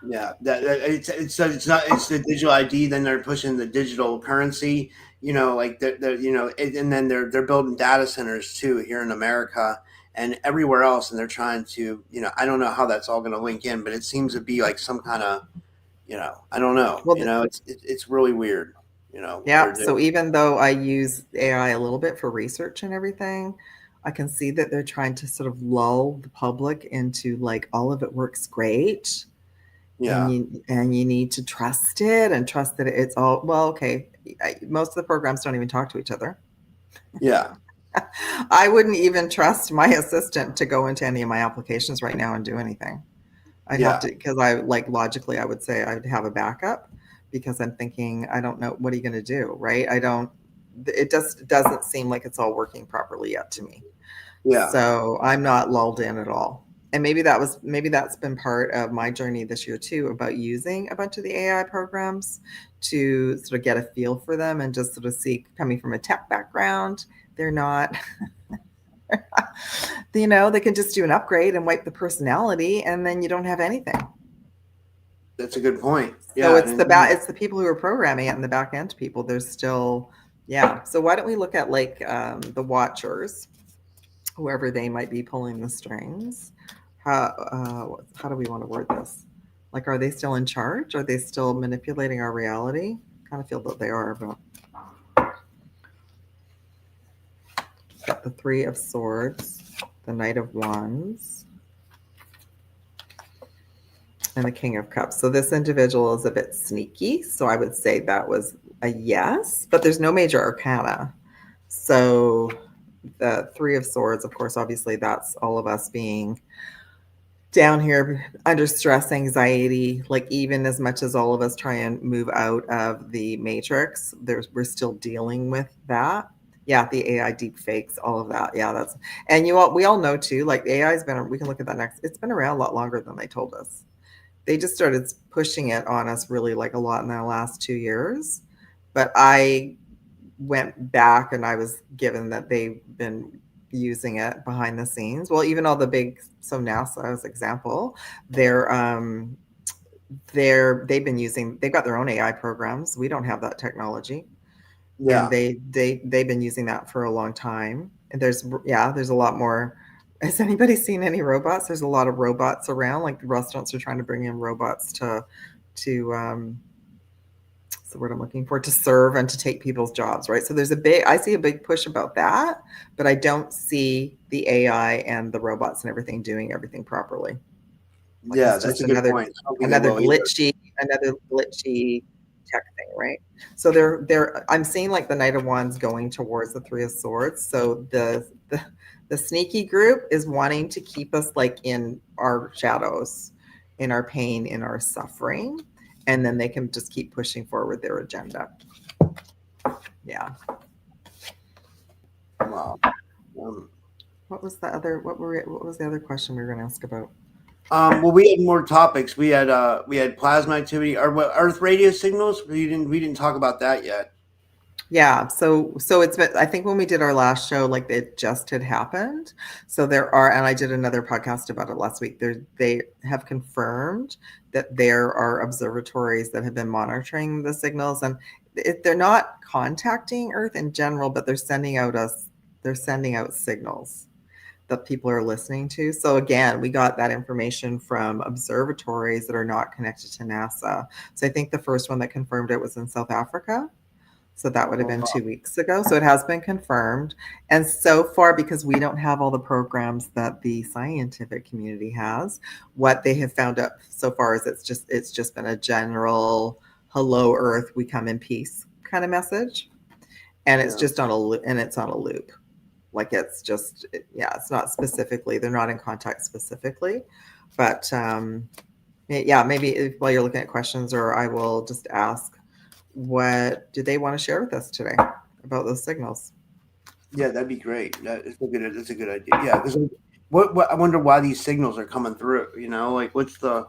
yeah, it's the digital ID. Then they're pushing the digital currency. You know, like they're you know, and then they're building data centers too here in America and everywhere else, and they're trying to, you know, I don't know how that's all going to link in, but it seems to be like some kind of, you know, I don't know. Well, you know, it's really weird. You know, so even though I use AI a little bit for research and everything, I can see that they're trying to sort of lull the public into like all of it works great. Yeah. And you need to trust it and trust that it's all, well, okay. Most of the programs don't even talk to each other. Yeah. I wouldn't even trust my assistant to go into any of my applications right now and do anything. I'd have to, because logically I would say I'd have a backup. Because I'm thinking, I don't know, what are you going to do, right? It just doesn't seem like it's all working properly yet to me. Yeah. So I'm not lulled in at all. And maybe that's been part of my journey this year too, about using a bunch of the AI programs to sort of get a feel for them and just sort of see, coming from a tech background, they're not, you know, they can just do an upgrade and wipe the personality and then you don't have anything. That's a good point. So it's the people who are programming it and the back end people. There's still, So why don't we look at like the Watchers, whoever they might be pulling the strings? How do we want to word this? Like, are they still in charge? Are they still manipulating our reality? Kind of feel that they are, but got the Three of Swords, the Knight of Wands, and the King of Cups. So this individual is a bit sneaky. So I would say that was a yes, but there's no major arcana. So the Three of Swords, of course, obviously that's all of us being down here under stress, anxiety, like even as much as all of us try and move out of the matrix, we're still dealing with that. Yeah, the AI deep fakes, all of that. Yeah, we all know too, like AI's we can look at that next. It's been around a lot longer than they told us. They just started pushing it on us really like a lot in the last 2 years. But I went back and I was given that they've been using it behind the scenes. Well, even all the big, so NASA as example, they've got their own AI programs. We don't have that technology. Yeah. And they've been using that for a long time. And there's a lot more. Has anybody seen any robots? There's a lot of robots around. Like the restaurants are trying to bring in robots to the word I'm looking for, to serve and to take people's jobs, right? So I see a big push about that, but I don't see the AI and the robots and everything doing everything properly. Like that's a good point. Another glitchy tech thing, right? So I'm seeing like the Knight of Wands going towards the Three of Swords. So the sneaky group is wanting to keep us like in our shadows in our pain, in our suffering, and then they can just keep pushing forward their agenda. Yeah. Wow. What was the other question we were going to ask about? Well, we had more topics. We had plasma activity or what, Earth radio signals. We didn't talk about that yet. Yeah, so it's been, I think when we did our last show, like it just had happened. So there are, and I did another podcast about it last week. They have confirmed that there are observatories that have been monitoring the signals, and they're not contacting Earth in general, but they're sending out signals that people are listening to. So again, we got that information from observatories that are not connected to NASA. So I think the first one that confirmed it was in South Africa. So that would have been 2 weeks ago. So it has been confirmed. And so far, because we don't have all the programs that the scientific community has, what they have found out so far is it's just been a general "Hello Earth, we come in peace" kind of message. And it's just on a loop, and it's on a loop. Like it's just, it's not specifically, they're not in contact specifically, but maybe while you're looking at questions, or I will just ask, what do they want to share with us today about those signals? Yeah, that'd be great. That's a good idea. Yeah, because what I wonder why these signals are coming through. You know, like what's the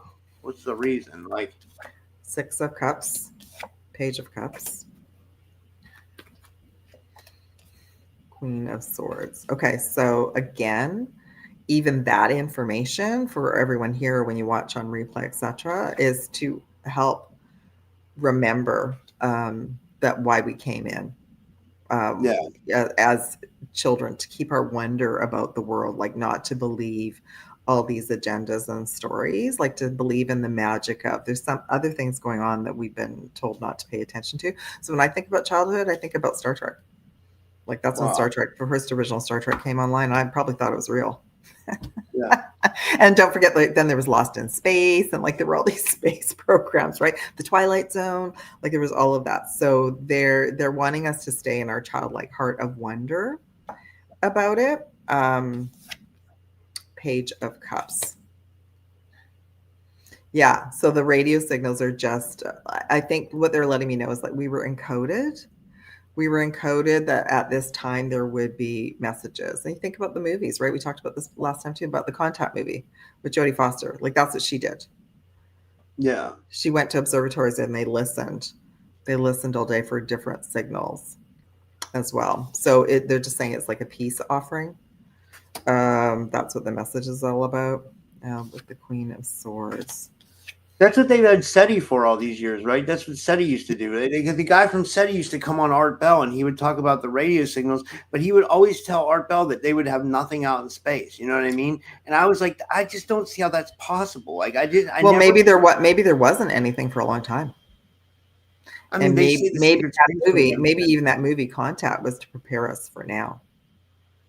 reason? Like 6 of Cups, Page of Cups, Queen of Swords. Okay, so again, even that information for everyone here when you watch on replay, etc., is to help remember that why we came in as children, to keep our wonder about the world, like not to believe all these agendas and stories, like to believe in the magic of there's some other things going on that we've been told not to pay attention to. So when I think about childhood, I think about Star Trek. Like that's when Star Trek, the first original Star Trek came online. I probably thought it was real. Yeah. And don't forget, like, then there was Lost in Space, and like there were all these space programs, right? The Twilight Zone, like there was all of that. So they're wanting us to stay in our childlike heart of wonder about it. Page of Cups. Yeah, so the radio signals are just, I think what they're letting me know is like we were encoded that at this time there would be messages. And you think about the movies, right? We talked about this last time too, about the Contact movie with Jodie Foster. Like that's what she did. Yeah. She went to observatories and they listened. They listened all day for different signals as well. So they're just saying it's like a peace offering. That's what the message is all about with the Queen of Swords. That's what they've had SETI for all these years, right? That's what SETI used to do. The guy from SETI used to come on Art Bell, and he would talk about the radio signals, but he would always tell Art Bell that they would have nothing out in space. You know what I mean? And I was like, I just don't see how that's possible. Like maybe there wasn't anything for a long time. I mean, maybe even that movie Contact was to prepare us for now.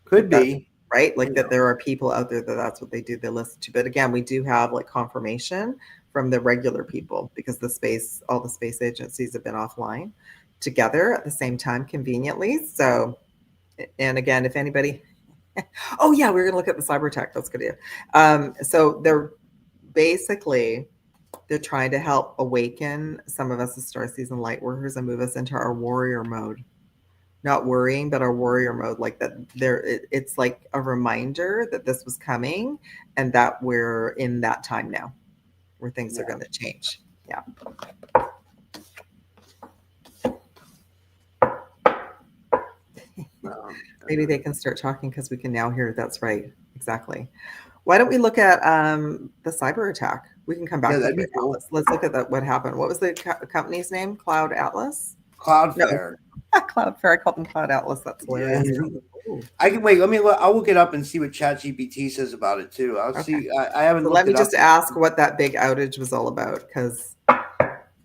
Could be. Right? Like that there are people out there that's what they do, they listen to. But again, we do have like confirmation from the regular people because all the space agencies have been offline together at the same time conveniently. So, and again, if anybody, oh yeah, we're going to look at the cyber tech. That's good. So they're trying to help awaken some of us as starseeds and light workers and move us into our warrior mode. Not worrying, but our warrior mode, like that it's like a reminder that this was coming and that we're in that time now where things are going to change. Yeah. Maybe they can start talking because we can now hear. That's right. Exactly. Why don't we look at the cyber attack? We can come back to it. Cool. Let's look at what happened. What was the company's name? Cloud Atlas? Cloudflare. Cloudflare. I called them Cloud Atlas. That's hilarious. Yeah. I can wait. I'll look it up and see what ChatGPT says about it too. I'll see. I haven't. So let me just ask what that big outage was all about, because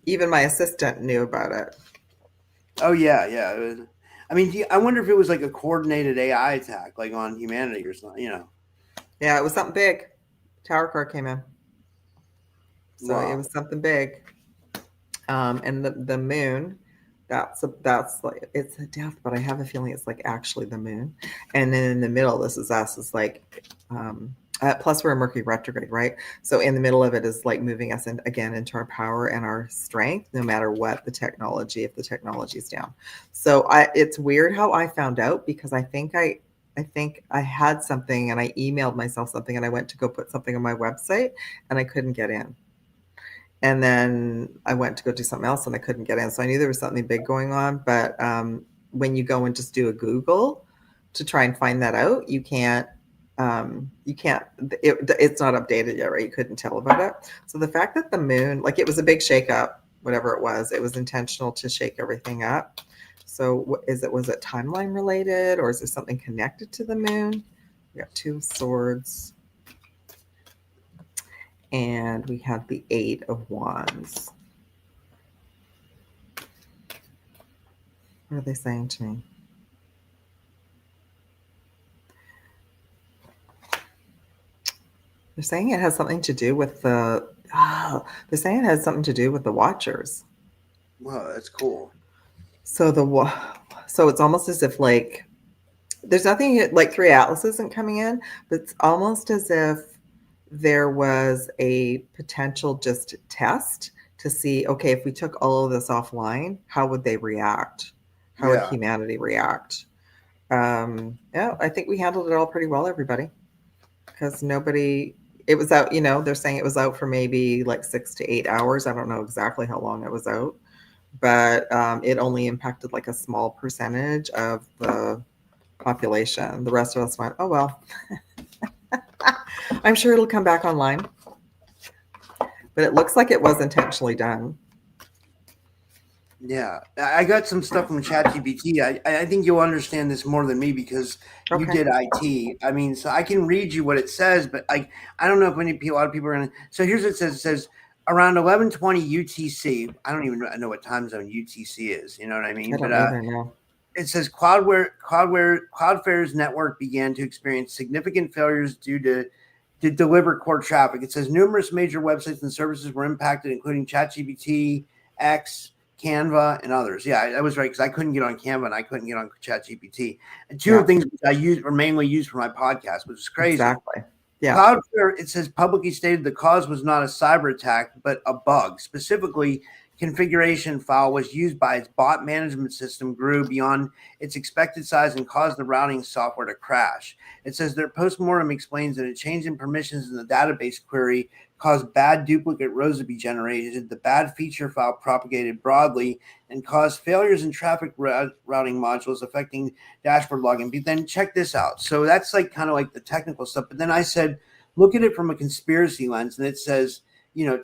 even my assistant knew about it. Oh yeah. I mean, I wonder if it was like a coordinated AI attack, like on humanity or something. You know. Yeah, it was something big. Tower car came in, so It was something big. And the moon. That's like, it's a death, but I have a feeling it's like actually the moon. And then in the middle, this is us. It's like Plus, we're a Mercury retrograde, right? So in the middle of it is like moving us again into our power and our strength, no matter what the technology, if the technology is down. So it's weird how I found out, because I think I had something and I emailed myself something and I went to go put something on my website and I couldn't get in. And then I went to go do something else and I couldn't get in. So I knew there was something big going on. But when you go and just do a Google to try and find that out, you can't, it's not updated yet, right? You couldn't tell about it. So the fact that the moon, like, it was a big shakeup, whatever it was intentional to shake everything up. So was it timeline related, or is there something connected to the moon? We got 2 swords. And we have the 8 of Wands. What are they saying to me? They're saying it has something to do with they're saying it has something to do with the Watchers. Wow, that's cool. So it's almost as if, like, there's nothing, like 3 Atlas isn't coming in, but it's almost as if there was a potential just test to see, okay, if we took all of this offline, how would they react? How would humanity react? I think we handled it all pretty well, everybody, because it was out, they're saying it was out for maybe like 6 to 8 hours. I don't know exactly how long it was out, but it only impacted like a small percentage of the population. The rest of us went, oh, well. I'm sure it'll come back online, but it looks like it was intentionally done. Yeah, I got some stuff from ChatGPT. I think you'll understand this more than me, because you did IT. I mean, so I can read you what it says, but I don't know if a lot of people are going to. So here's what it says. It says around 11:20 UTC. I don't even know what time zone UTC is. You know what I mean? I don't either, no. It says Cloudflare's network began to experience significant failures due to deliver core traffic. It says numerous major websites and services were impacted, including ChatGPT, X, Canva, and others. Yeah, I was right, because I couldn't get on Canva and I couldn't get on ChatGPT. And 2 of the things I used were mainly used for my podcast, which is crazy. Exactly. Yeah. Cloudflare, it says, publicly stated the cause was not a cyber attack, but a bug. Specifically, configuration file was used by its bot management system, grew beyond its expected size, and caused the routing software to crash. It says their postmortem explains that a change in permissions in the database query caused bad duplicate rows to be generated. The bad feature file propagated broadly and caused failures in traffic routing modules affecting dashboard logging. But then check this out. So that's like kind of like the technical stuff. But then I said, look at it from a conspiracy lens, and it says,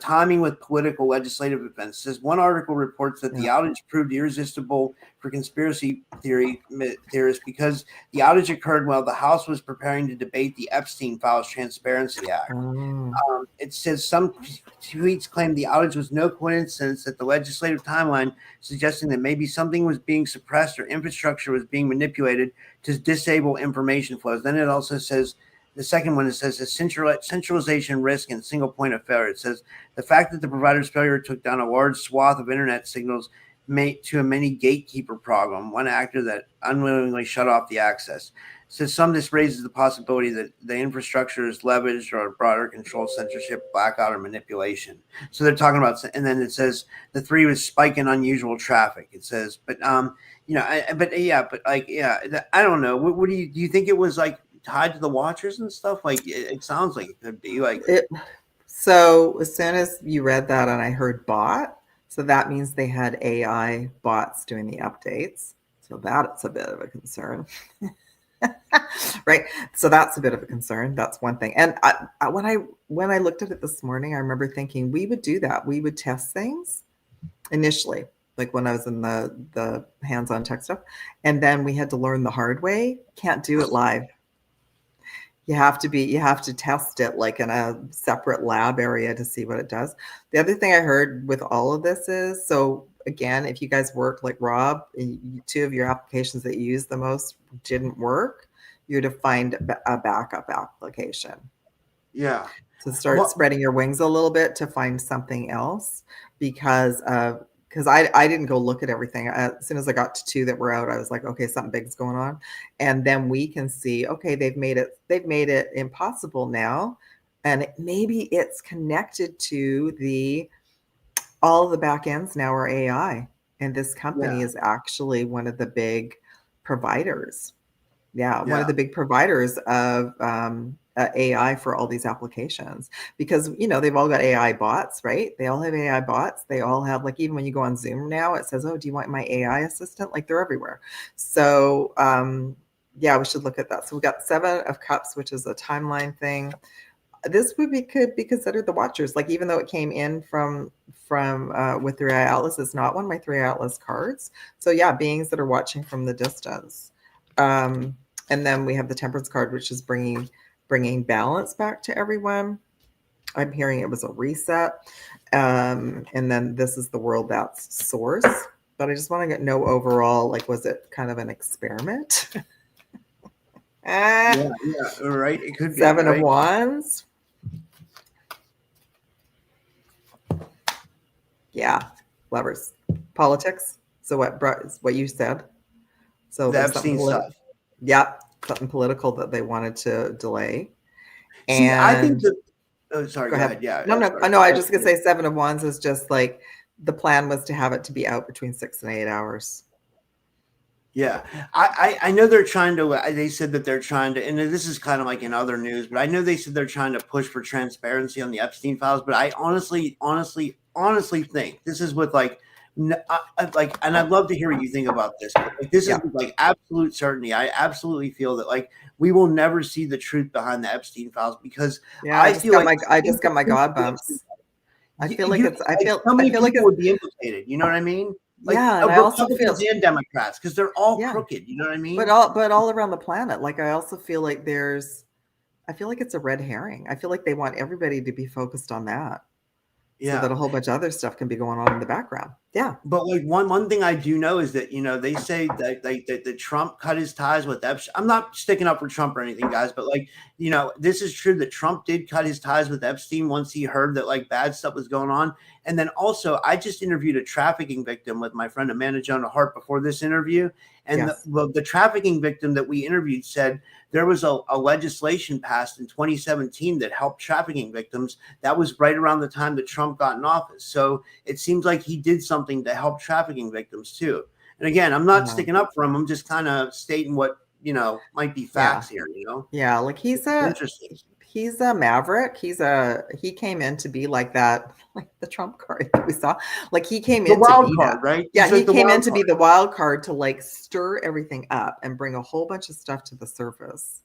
timing with political legislative events. It says one article reports that the outage proved irresistible for conspiracy theorists because the outage occurred while the House was preparing to debate the Epstein Files Transparency Act. It says some tweets claimed the outage was no coincidence, that the legislative timeline suggesting that maybe something was being suppressed or infrastructure was being manipulated to disable information flows. Then it also says, the second one, it says a centralization risk and single point of failure. It says the fact that the provider's failure took down a large swath of internet signals to a mini gatekeeper problem, one actor that unwillingly shut off the access. It says some of this raises the possibility that the infrastructure is leveraged or broader control, censorship, blackout, or manipulation. So they're talking about, and then it says the 3 was spike in unusual traffic. It says, but I don't know. What do you think it was like? Tied to the Watchers and stuff? Like it sounds like it could be like it. So as soon as you read that and I heard bot, so that means they had AI bots doing the updates. So that's a bit of a concern. Right? So that's a bit of a concern. That's one thing. And when I looked at it this morning, I remember thinking we would do that. We would test things initially, like when I was in the hands-on tech stuff. And then we had to learn the hard way. Can't do it live. You have to test it like in a separate lab area to see what it does. The other thing I heard with all of this is, so again, if you guys work like Rob, 2 of your applications that you use the most didn't work, you're to find a backup application. Yeah. So start spreading your wings a little bit to find something else, because because I didn't go look at everything. As soon as I got to 2 that were out, I was like, okay, something big's going on. And then we can see, okay, they've made it impossible now. And maybe it's connected to all of the back ends now are AI. And this company is actually one of the big providers. Yeah, one of the big providers of AI for all these applications, because they've all got AI bots, right? They all have AI bots. They all have, like, even when you go on Zoom now, it says, "Oh, do you want my AI assistant?" Like, they're everywhere. So yeah, we should look at that. So we got 7 of Cups, which is a timeline thing. This could be considered the Watchers. Like, even though it came in from with 3i Atlas, it's not one of my 3i Atlas cards. So yeah, beings that are watching from the distance. And then we have the Temperance card, which is bringing balance back to everyone. I'm hearing it was a reset. And then this is the World That's Source. But I just want to know overall, like, was it kind of an experiment? Yeah, right. It could be 7 right? of Wands. Yeah, Lovers. Politics. So what you said. So The Epstein stuff. Yep, something political that they wanted to delay. See, I think And sorry, go go ahead. ahead. Yeah. No, sorry. I was just gonna say 7 of Wands is just like the plan was to have it to be out between 6 and 8 hours. Yeah, I know they're trying to. They said that they're trying to, and this is kind of like in other news, but I know they said they're trying to push for transparency on the Epstein files. But I honestly think this is with like, and I'd love to hear what you think about this. But like, this is like absolute certainty. I absolutely feel that like we will never see the truth behind the Epstein files, because I just got my God bumps. I feel like people would be implicated. You know what I mean? Like, yeah, and I also feel and Democrats, because they're all crooked. You know what I mean? But all around the planet. Like, I also feel like I feel like it's a red herring. I feel like they want everybody to be focused on that. So that a whole bunch of other stuff can be going on in the background. Yeah. But like one thing I do know is that, they say that Trump cut his ties with Epstein. I'm not sticking up for Trump or anything, guys, but like, this is true that Trump did cut his ties with Epstein once he heard that like bad stuff was going on. And then also, I just interviewed a trafficking victim with my friend Amanda Jonah Hart before this interview. And the trafficking victim that we interviewed said there was a legislation passed in 2017 that helped trafficking victims. That was right around the time that Trump got in office. So it seems like he did something to help trafficking victims too. And again, I'm not sticking up for him. I'm just kind of stating what, might be facts here, Yeah, like he's a maverick. He came in to be like that, like the Trump card that we saw. Like, he came in to be that, right? Yeah, he came in to be the wild card, to like stir everything up and bring a whole bunch of stuff to the surface.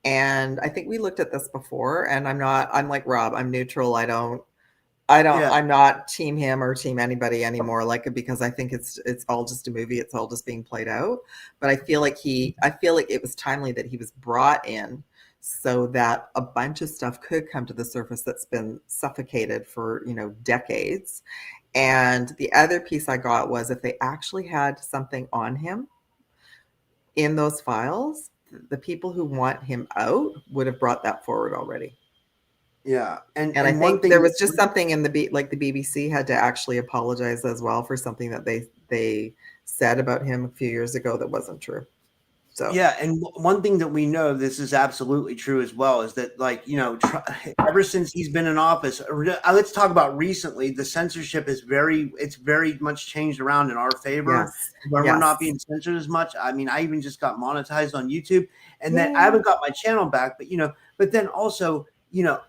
And I think we looked at this before, and I'm like Rob, I'm neutral. I'm not team him or team anybody anymore, like, because I think it's all just a movie. It's all just being played out. But I feel like it was timely that he was brought in so that a bunch of stuff could come to the surface that's been suffocated for, decades. And the other piece I got was, if they actually had something on him in those files, the people who want him out would have brought that forward already. Yeah. And I think there was just something in the BBC had to actually apologize as well for something that they said about him a few years ago that wasn't true. So yeah, and one thing that we know, this is absolutely true as well, is that like, ever since he's been in office, let's talk about recently, the censorship is very much changed around in our favor. Where we're not being censored as much. I mean, I even just got monetized on YouTube, and then I haven't got my channel back, but then also,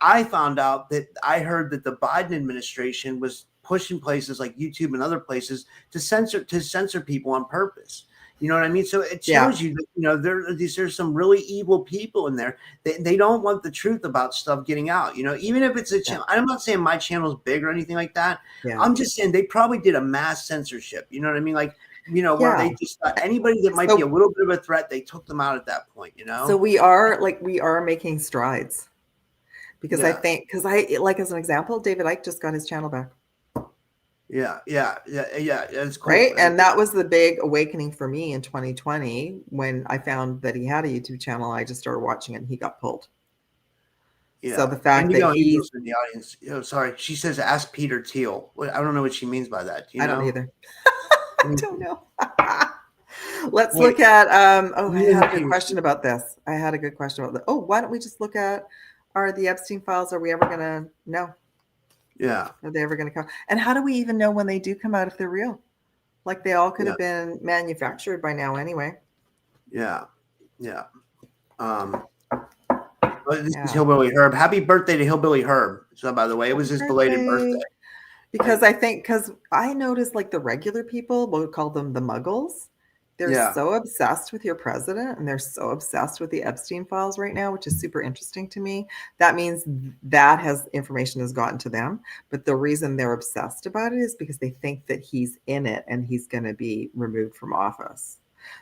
I found out that I heard that the Biden administration was pushing places like YouTube and other places to censor people on purpose. You know what I mean? So it shows you that, there's some really evil people in there. They don't want the truth about stuff getting out. Even if it's a channel. I'm not saying my channel's big or anything like that. Yeah. I'm just saying they probably did a mass censorship. You know what I mean? Like, where they just thought anybody that might be a little bit of a threat, they took them out at that point. So we are making strides, because I think, like, as an example, David Icke just got his channel back. Yeah. It's cool. Right. And that was the big awakening for me in 2020 when I found that he had a YouTube channel. I just started watching it and he got pulled. Yeah. So the fact that he's in the audience. Oh, sorry. She says, "Ask Peter Thiel." I don't know what she means by that. Do you I know? don't either. I don't know. Let's Wait. look at I Yeah, had a good Peter. question about this. Why don't we just look at, are the Epstein files, are we ever gonna know? Yeah. Are they ever gonna come? And how do we even know when they do come out if they're real? Like, they all could have been manufactured by now anyway. Yeah. Yeah. This is Hillbilly Herb. Happy birthday to Hillbilly Herb. So, by the way, it was his belated birthday. Because I noticed, like, the regular people, we'll call them the muggles, they're so obsessed with your president, and they're so obsessed with the Epstein files right now, which is super interesting to me. That means that information has gotten to them. But the reason they're obsessed about it is because they think that he's in it and he's going to be removed from office.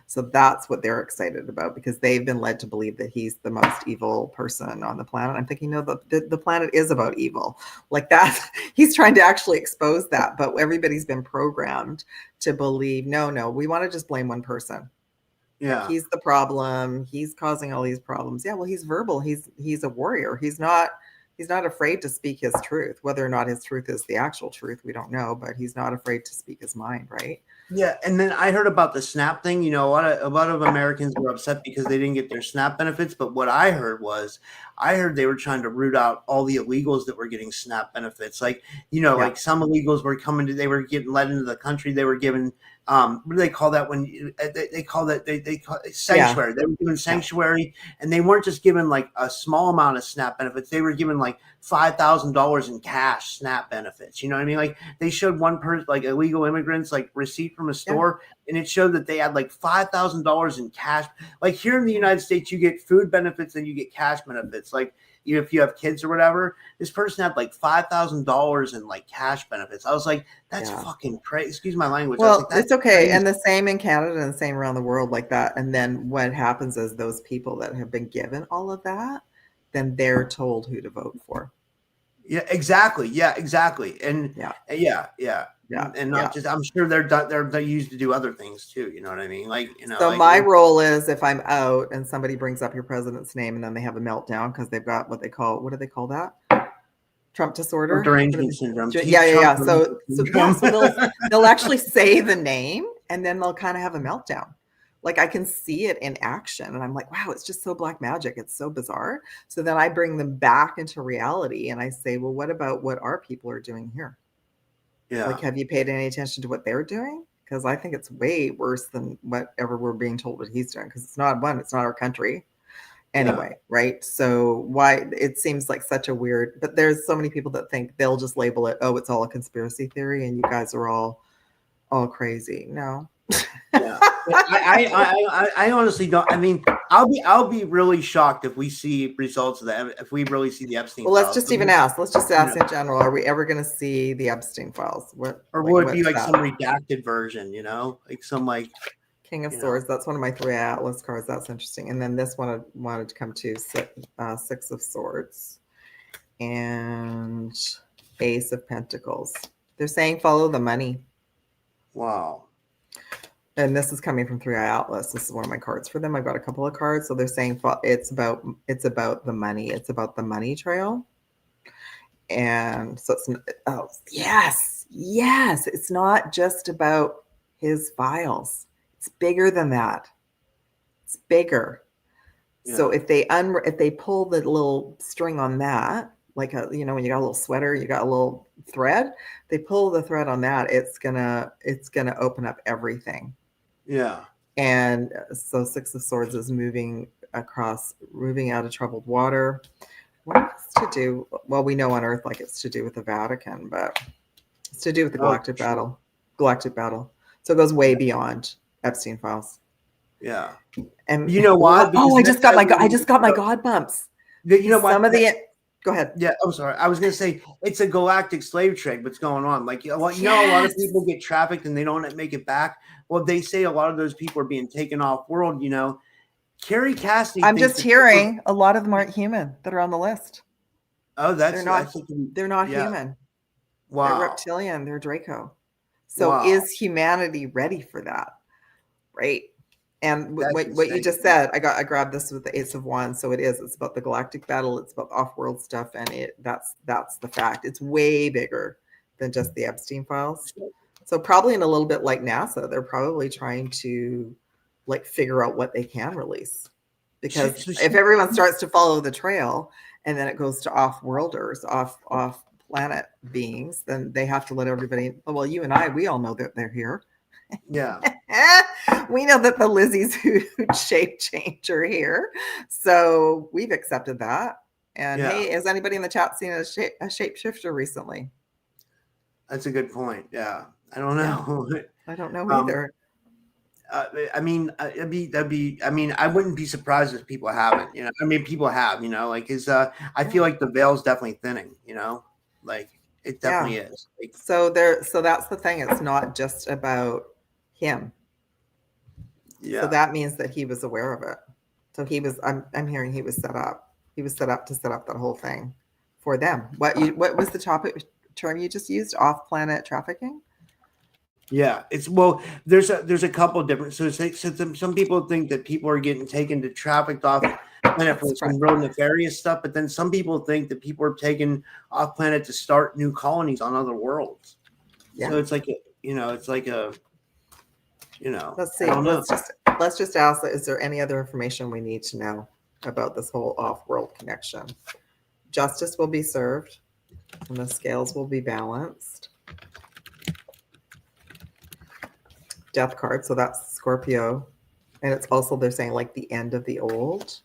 So that's what they're excited about, because they've been led to believe that he's the most evil person on the planet. I'm thinking, no, the planet is about evil. Like that, he's trying to actually expose that, but everybody's been programmed to believe, no, we want to just blame one person. Yeah. He's the problem. He's causing all these problems. Yeah, well, he's verbal. He's a warrior. He's not afraid to speak his truth. Whether or not his truth is the actual truth, we don't know, but he's not afraid to speak his mind, right? Yeah, and then I heard about the SNAP thing. You know, a lot of Americans were upset because they didn't get their SNAP benefits. But what I heard they were trying to root out all the illegals that were getting SNAP benefits. Like, like some illegals were they were getting let into the country. They were given what do they call that when they call it sanctuary? Yeah. They were given sanctuary, and they weren't just given like a small amount of SNAP benefits. They were given like $5,000 in cash SNAP benefits. You know what I mean? Like, they showed one person, like illegal immigrants, like receipt from a store, and it showed that they had like $5,000 in cash. Like, here in the United States, you get food benefits and you get cash benefits. Like, if you have kids or whatever, this person had like $5,000 in like cash benefits. I was like, that's fucking crazy. Excuse my language. Well, like, it's okay. Crazy. And the same in Canada and the same around the world like that. And then what happens is those people that have been given all of that, then they're told who to vote for. Yeah, exactly. Yeah, exactly. And and not just, I'm sure they're used to do other things too. You know what I mean? Like, So like, my role is, if I'm out and somebody brings up your president's name and then they have a meltdown because they've got what do they call that? Trump disorder? Derangement syndrome. Yeah. So they'll actually say the name and then they'll kind of have a meltdown. Like, I can see it in action and I'm like, wow, it's just so black magic. It's so bizarre. So then I bring them back into reality and I say, well, what about what our people are doing here? Yeah. Like, have you paid any attention to what they're doing? Because I think it's way worse than whatever we're being told what he's doing, because it's not our country. Anyway, right? So why it seems like such a weird, but there's so many people that think they'll just label it, oh, it's all a conspiracy theory and you guys are all crazy. No. Yeah. I honestly don't. I mean, I'll be really shocked if we see results of that. If we really see the Epstein files. Let's just ask. Let's just ask in general. Are we ever going to see the Epstein files? Will it be like some redacted version? Like some like King of Swords. That's one of my 3 Atlas cards. That's interesting. And then this one I wanted to come to 6 of Swords and Ace of Pentacles. They're saying follow the money. Wow. And this is coming from 3 Atlas. This is one of my cards for them. I've got a couple of cards. So they're saying it's about the money. It's about the money trail. And so yes. It's not just about his files. It's bigger than that. It's bigger. Yeah. So if they pull the little string on that, like when you got a little sweater, you got a little thread, they pull the thread on that, it's gonna open up everything. Yeah. And so 6 of Swords is moving out of troubled water. What is to do? Well, we know on Earth, like, it's to do with the Vatican, but it's to do with the Galactic battle. Galactic battle. So it goes way beyond Epstein files. Yeah. And you know why? I just got my God bumps. You know what? Go ahead. Yeah, I'm sorry. I was going to say, it's a galactic slave trade. What's going on? Like, a lot of people get trafficked and they don't make it back. Well, they say a lot of those people are being taken off world. Carrie Cassidy. I'm just hearing a lot of them aren't human that are on the list. Oh, they're not human. Wow. They're reptilian. They're Draco. So is humanity ready for that? Right. And That's what you insane. just said, I grabbed this with the Ace of Wands. So it's about the galactic battle. It's about off-world stuff. And that's the fact. It's way bigger than just the Epstein files. So probably in a little bit like NASA, they're probably trying to like figure out what they can release. Because if everyone starts to follow the trail and then it goes to off-worlders, off-planet beings, then they have to let everybody, well, you and I, we all know that they're here. Yeah. We know that the Lizzies who shape change are here. So we've accepted that. And hey, has anybody in the chat seen a shapeshifter recently? That's a good point. Yeah. I don't know. Yeah. I don't know either. I mean, I wouldn't be surprised if people haven't, you know, I mean, people have, you know, like I feel like the veil's definitely thinning, you know, like it definitely is. Like, so that's the thing. It's not just about him. Yeah. So that means that he was aware of it. So he was, I'm hearing he was set up. He was set up to set up that whole thing for them. What was the term you just used? Off-planet trafficking? Yeah, there's a couple different. So some people think that people are getting taken to trafficked off planet for some real nefarious stuff, but then some people think that people are taken off planet to start new colonies on other worlds. Yeah. So it's like let's see. Let's just ask, is there any other information we need to know about this whole off-world connection? Justice will be served and the scales will be balanced. Death card, so that's Scorpio, and it's also, they're saying, like the end of the old.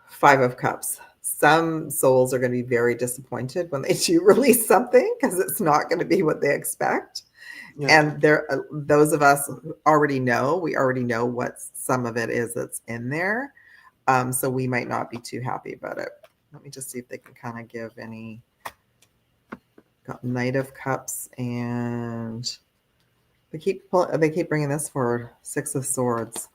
5 of Cups. Some souls are going to be very disappointed when they do release something because it's not going to be what they expect. Yeah. And those of us who already know, what some of it is that's in there. So we might not be too happy about it. Let me just see if they can kind of give any. Got Knight of Cups, and they keep bringing this forward. 6 of Swords.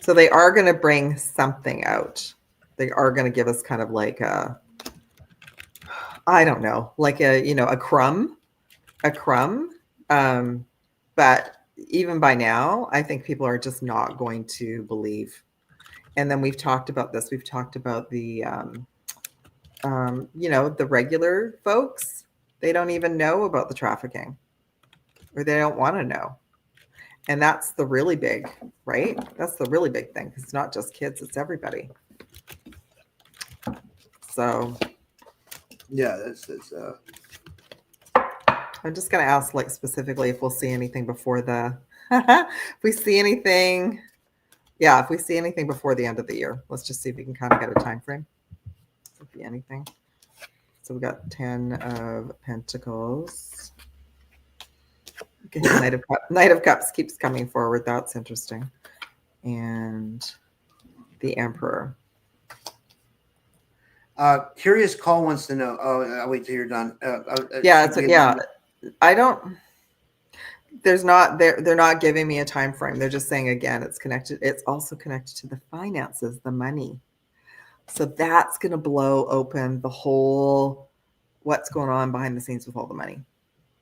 So they are going to bring something out. They are going to give us kind of like I don't know, like a crumb. But even by now, I think people are just not going to believe. And then we've talked about this. We've talked about the, the regular folks. They don't even know about the trafficking, or they don't want to know. And that's the really big, right? That's the really big thing. It's not just kids, it's everybody. So yeah, I'm just going to ask, like, specifically if we'll see anything before if we see anything before the end of the year. Let's just see if we can kind of get a time frame. If be anything. So we got 10 of Pentacles. Okay, Knight of Cups keeps coming forward. That's interesting. And the Emperor. Curious Call wants to know. Oh, I'll wait till you're done. I don't. They're not giving me a time frame. They're just saying, again, it's connected. It's also connected to the finances, the money. So that's going to blow open the whole what's going on behind the scenes with all the money.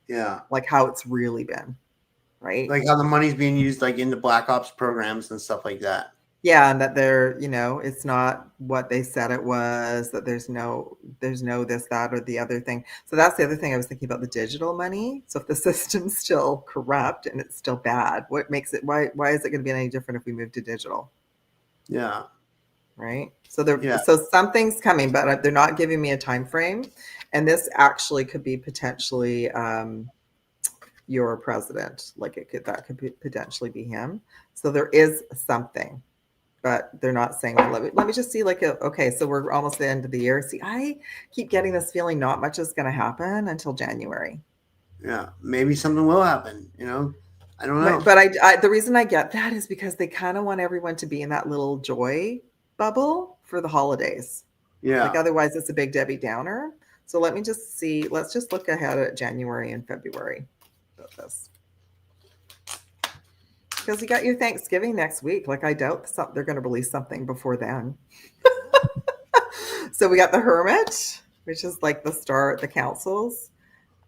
Yeah, like how it's really been, right? Like how the money's being used, like in the Black Ops programs and stuff like that. Yeah, and that they're, it's not what they said it was, that there's no this, that, or the other thing. So that's the other thing I was thinking about, the digital money. So if the system's still corrupt and it's still bad, what makes it, why is it going to be any different if we move to digital? Yeah. Right. So so something's coming, but they're not giving me a time frame. And this actually could be potentially your president. Like that could potentially be him. So there is something. But they're not saying, well, let me just see, okay, so we're almost at the end of the year. See, I keep getting this feeling not much is going to happen until January. Yeah, maybe something will happen, I don't know. But I the reason I get that is because they kind of want everyone to be in that little joy bubble for the holidays. Yeah. Like otherwise it's a big Debbie Downer. So let me just see, let's just look ahead at January and February about this. Because you got your Thanksgiving next week. Like I doubt they're going to release something before then. So we got the Hermit, which is like the councils.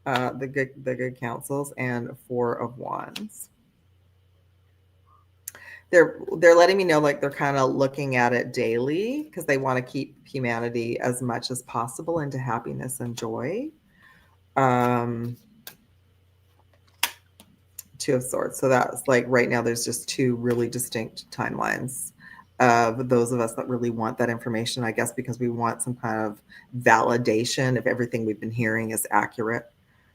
the good counsels, and 4 of Wands. They're letting me know like they're kind of looking at it daily because they want to keep humanity as much as possible into happiness and joy. 2 of Swords. So that's like right now there's just 2 really distinct timelines of those of us that really want that information, I guess, because we want some kind of validation if everything we've been hearing is accurate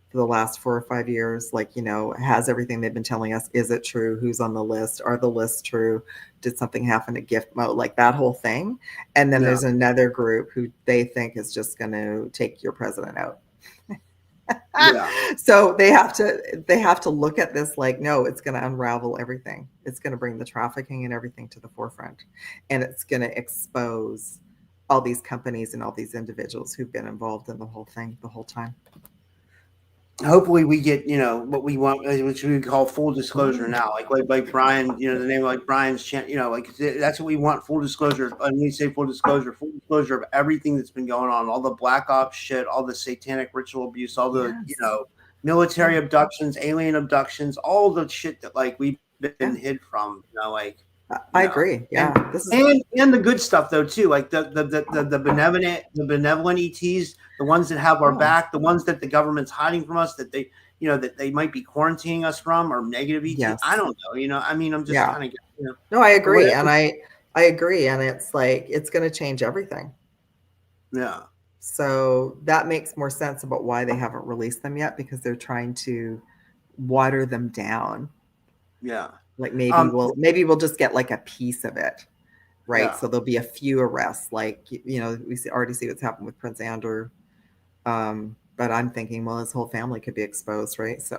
for the last 4 or 5 years. Like, has everything they've been telling us, is it true? Who's on the list? Are the lists true? Did something happen to gift mode? Like that whole thing. And then there's another group who they think is just going to take your president out. So they have to look at this like, no, it's going to unravel everything. It's going to bring the trafficking and everything to the forefront, and it's going to expose all these companies and all these individuals who've been involved in the whole thing the whole time. Hopefully we get, what we want, which we call full disclosure now. Like Brian, the name like Brian's channel, like that's what we want, full disclosure. When we say full disclosure of everything that's been going on, all the black ops shit, all the satanic ritual abuse, all the, military abductions, alien abductions, all the shit that like we've been hid from, I agree. Yeah. And the good stuff though too, like the benevolent ETs, the ones that have our back, the ones that the government's hiding from us, that they that they might be quarantining us from, or negative ETs. Yes. I don't know. I mean, I'm just kind of No, I agree, and I agree, and it's like it's going to change everything. Yeah. So that makes more sense about why they haven't released them yet, because they're trying to water them down. Yeah. Like maybe we'll just get like a piece of it, right? Yeah. So there'll be a few arrests, like we already see what's happened with Prince Andrew, but I'm thinking, well, his whole family could be exposed, right? So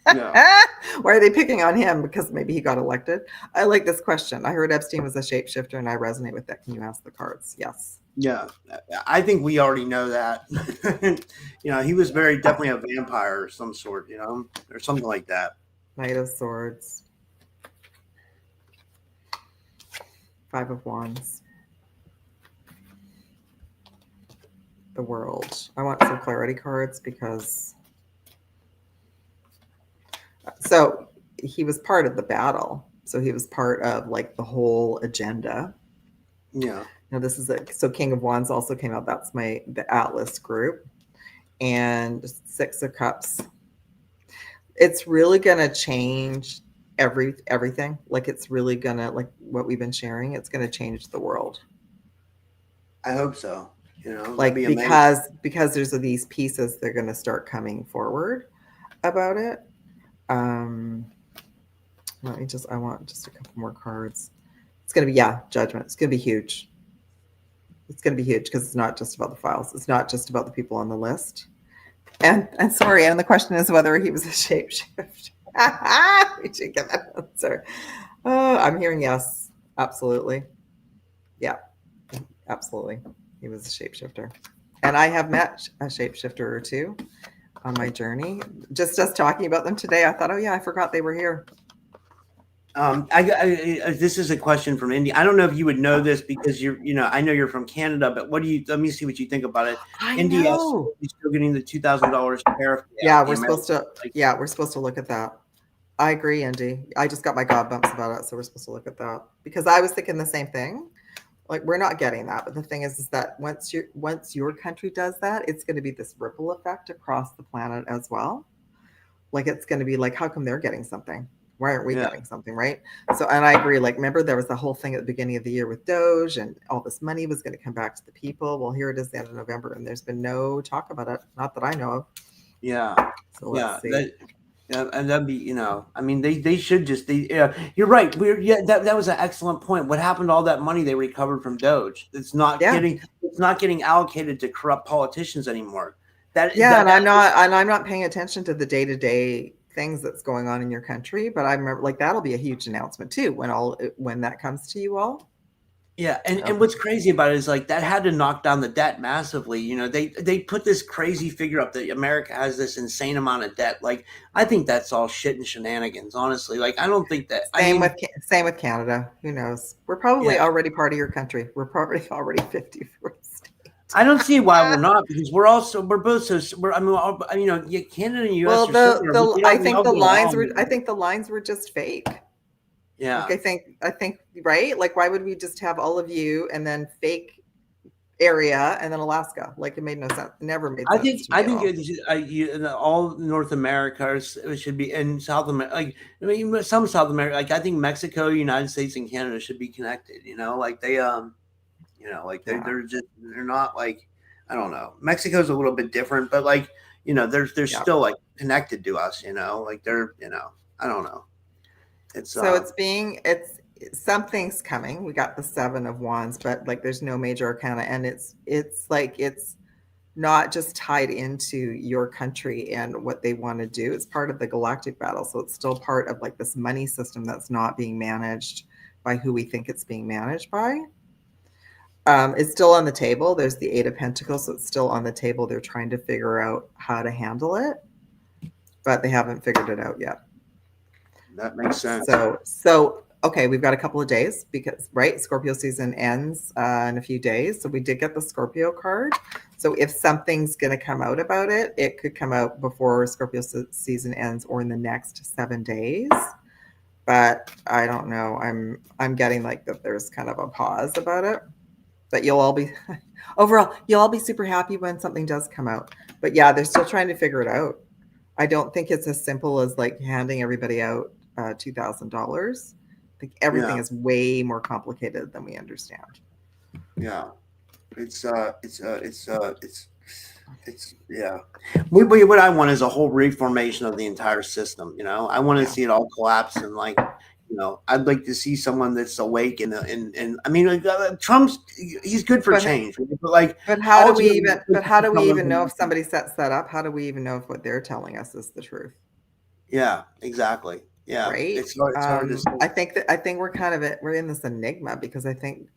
why are they picking on him? Because maybe he got elected. I like this question. I heard Epstein was a shapeshifter, and I resonate with that. Can you ask the cards? Yes. Yeah, I think we already know that. He was definitely a vampire of some sort, or something like that. Knight of Swords. 5 of Wands. The World. I want some clarity cards because so he was part of the battle. So he was part of like the whole agenda. Yeah. Now this is so King of Wands also came out. That's the Atlas group. And 6 of Cups. It's really gonna change everything. Like it's really gonna, like what we've been sharing, it's gonna change the world. I hope so. Like because there's these pieces, they're gonna start coming forward about it. I want just a couple more cards. It's gonna be Judgment. It's gonna be huge. It's gonna be huge because it's not just about the files. It's not just about the people on the list. And the question is whether he was a shapeshifter. We should get that answer. I'm hearing yes, absolutely. Yeah, absolutely. He was a shapeshifter. And I have met a shapeshifter or two on my journey. Just us talking about them today, I thought, oh yeah, I forgot they were here. This is a question from Indy. I don't know if you would know this because I know you're from Canada, but let me see what you think about it. India is still getting the $2,000 tariff. Yeah, we're supposed to look at that. I agree, Indy. I just got my God bumps about it, so we're supposed to look at that because I was thinking the same thing. Like we're not getting that, but the thing is that once your country does that, it's going to be this ripple effect across the planet as well. Like it's going to be like, how come they're getting something? Why aren't we getting something, right? So, and I agree. Like, remember there was the whole thing at the beginning of the year with Doge, and all this money was going to come back to the people. Well, here it is, the end of November, and there's been no talk about it, not that I know of. Yeah. So let's see. And that'd be, I mean, they should just, you're right. That was an excellent point. What happened to all that money they recovered from Doge? It's not getting allocated to corrupt politicians anymore. And I'm not paying attention to the day-to-day things that's going on in your country, but I remember like that'll be a huge announcement too when that comes to you all. Yeah, and what's crazy about it is like that had to knock down the debt massively. They put this crazy figure up that America has this insane amount of debt. Like I think that's all shit and shenanigans, honestly. Like I don't think that. Same with Canada. Who knows? We're probably already part of your country. We're probably already 54th state. I don't see why we're not, because we're both so we're, I mean, Canada and US Well, are similar. I think the lines were just fake. Yeah. Like, I think, right? Like, why would we just have all of you and then fake area and then Alaska? Like, it made no sense. It never made sense. I think all North America should be, and South America. Like, I mean, some South America. Like, I think Mexico, United States, and Canada should be connected. Like they, they're not like, I don't know. Mexico's a little bit different, but like, they're still like connected to us. Like they're, I don't know. Something's coming. We got the 7 of Wands, but like there's no major arcana, and it's like it's not just tied into your country and what they want to do. It's part of the galactic battle, so it's still part of like this money system that's not being managed by who we think it's being managed by. It's still on the table. There's the 8 of Pentacles, so it's still on the table. They're trying to figure out how to handle it, but they haven't figured it out yet. That makes sense. So okay, we've got a couple of days because, right, Scorpio season ends in a few days. So we did get the Scorpio card. So if something's going to come out about it, it could come out before Scorpio season ends or in the next 7 days. But I don't know. I'm getting like that there's kind of a pause about it. But you'll all be super happy when something does come out. But yeah, they're still trying to figure it out. I don't think it's as simple as like handing everybody out $2,000. I think everything is way more complicated than we understand. Yeah, What I want is a whole reformation of the entire system. I want to see it all collapse, and like, I'd like to see someone that's awake and I mean, Trump's, he's good for change, but how do we even know if somebody sets that up? How do we even know if what they're telling us is the truth? Yeah, exactly. Yeah, right. It's hard to say. I think we're in this enigma because I think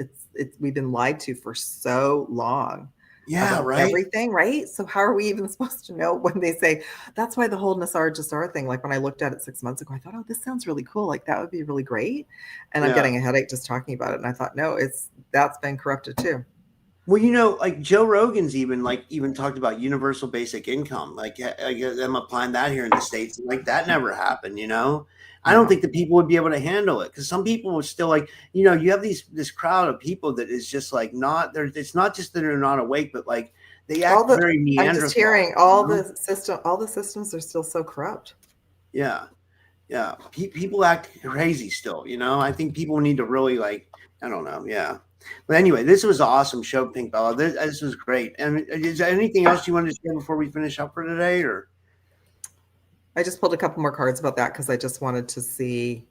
we've been lied to for so long. Yeah, right. Everything, right? So how are we even supposed to know when they say that's why the whole Nassar Jassar thing? Like when I looked at it 6 months ago, I thought, oh, this sounds really cool. Like that would be really great. And I'm getting a headache just talking about it. And I thought, no, that's been corrupted too. Well, like Joe Rogan's even talked about universal basic income. Like I'm applying that here in the States. Like that never happened, I don't think the people would be able to handle it, because some people would still like, you have this crowd of people that is just like not there. It's not just that they're not awake, but like they act very Neanderthal. I'm just hearing the systems are still so corrupt. Yeah. Yeah. People act crazy still, I think people need to really like, I don't know. Yeah. But anyway, this was an awesome show, Pink Bella. This was great. And is there anything else you wanted to share before we finish up for today, or? I just pulled a couple more cards about that because I just wanted to see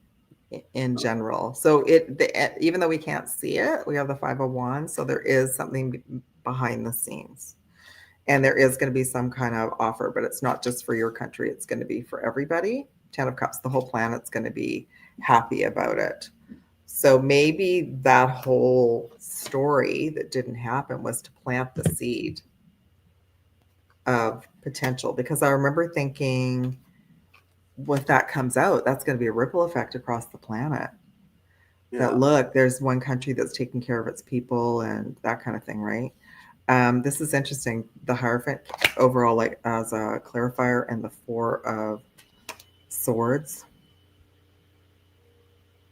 in general. So even though we can't see it, we have the 5 of Wands. So there is something behind the scenes, and there is going to be some kind of offer, but it's not just for your country. It's going to be for everybody. 10 of Cups, the whole planet's going to be happy about it. So maybe that whole story that didn't happen was to plant the seed of potential, because I remember thinking, if that comes out, that's going to be a ripple effect across the planet. Yeah. That look, there's one country that's taking care of its people and that kind of thing, right? This is interesting. The Hierophant overall, like as a clarifier, and the 4 of Swords.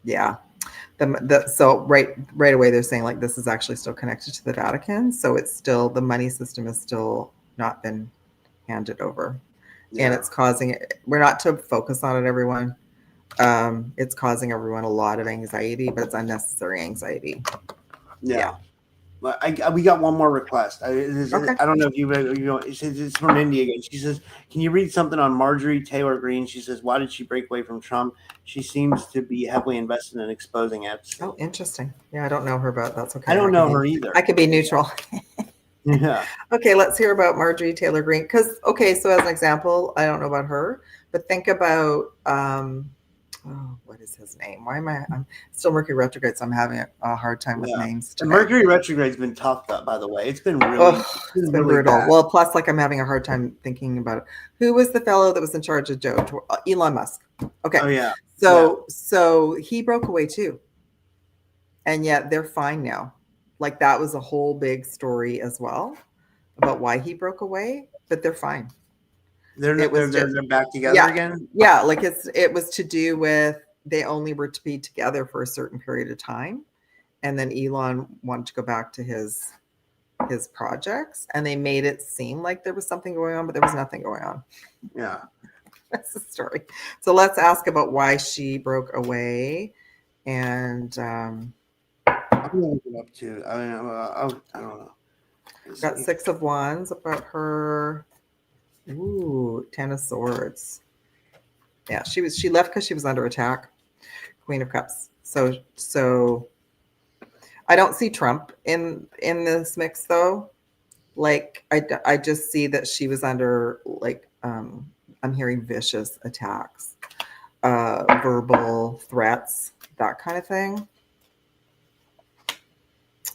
Yeah. So right away they're saying like this is actually still connected to the Vatican, so it's still, the money system is still not been handed over. Yeah. And it's causing it, we're not to focus on it, everyone. It's causing everyone a lot of anxiety, but it's unnecessary anxiety. Yeah. We got one more request. Okay. I don't know if it's from India again. She says, can you read something on Marjorie Taylor Greene? She says, why did she break away from Trump? She seems to be heavily invested in exposing it. Oh, interesting. Yeah, I don't know her, but that's okay. I don't know her either. I could be neutral. Yeah. Okay, let's hear about Marjorie Taylor Greene. Because, okay, so as an example, I don't know about her, but think about, what is his name? I'm still Mercury retrograde, so I'm having a hard time with names today. Mercury retrograde's been tough, by the way. It's been really, it's been brutal. Bad. Well, plus, like, I'm having a hard time thinking about it. Who was the fellow that was in charge of Joe? Elon Musk. Okay. Oh, yeah. So he broke away too. And yet they're fine now. Like, that was a whole big story as well. about why he broke away, but they're fine. They're back together yeah, again. Yeah, like it was to do with they only were to be together for a certain period of time, and then Elon wanted to go back to his projects, and they made it seem like there was something going on, but there was nothing going on. Yeah, that's the story. So let's ask about why she broke away, and I'm gonna look it up too. I mean, I don't know. Got 6 of Wands about her. Ooh, 10 of Swords. Yeah, she left because she was under attack. Queen of Cups. So I don't see Trump in this mix though. Like I just see that she was under like I'm hearing vicious attacks, verbal threats, that kind of thing.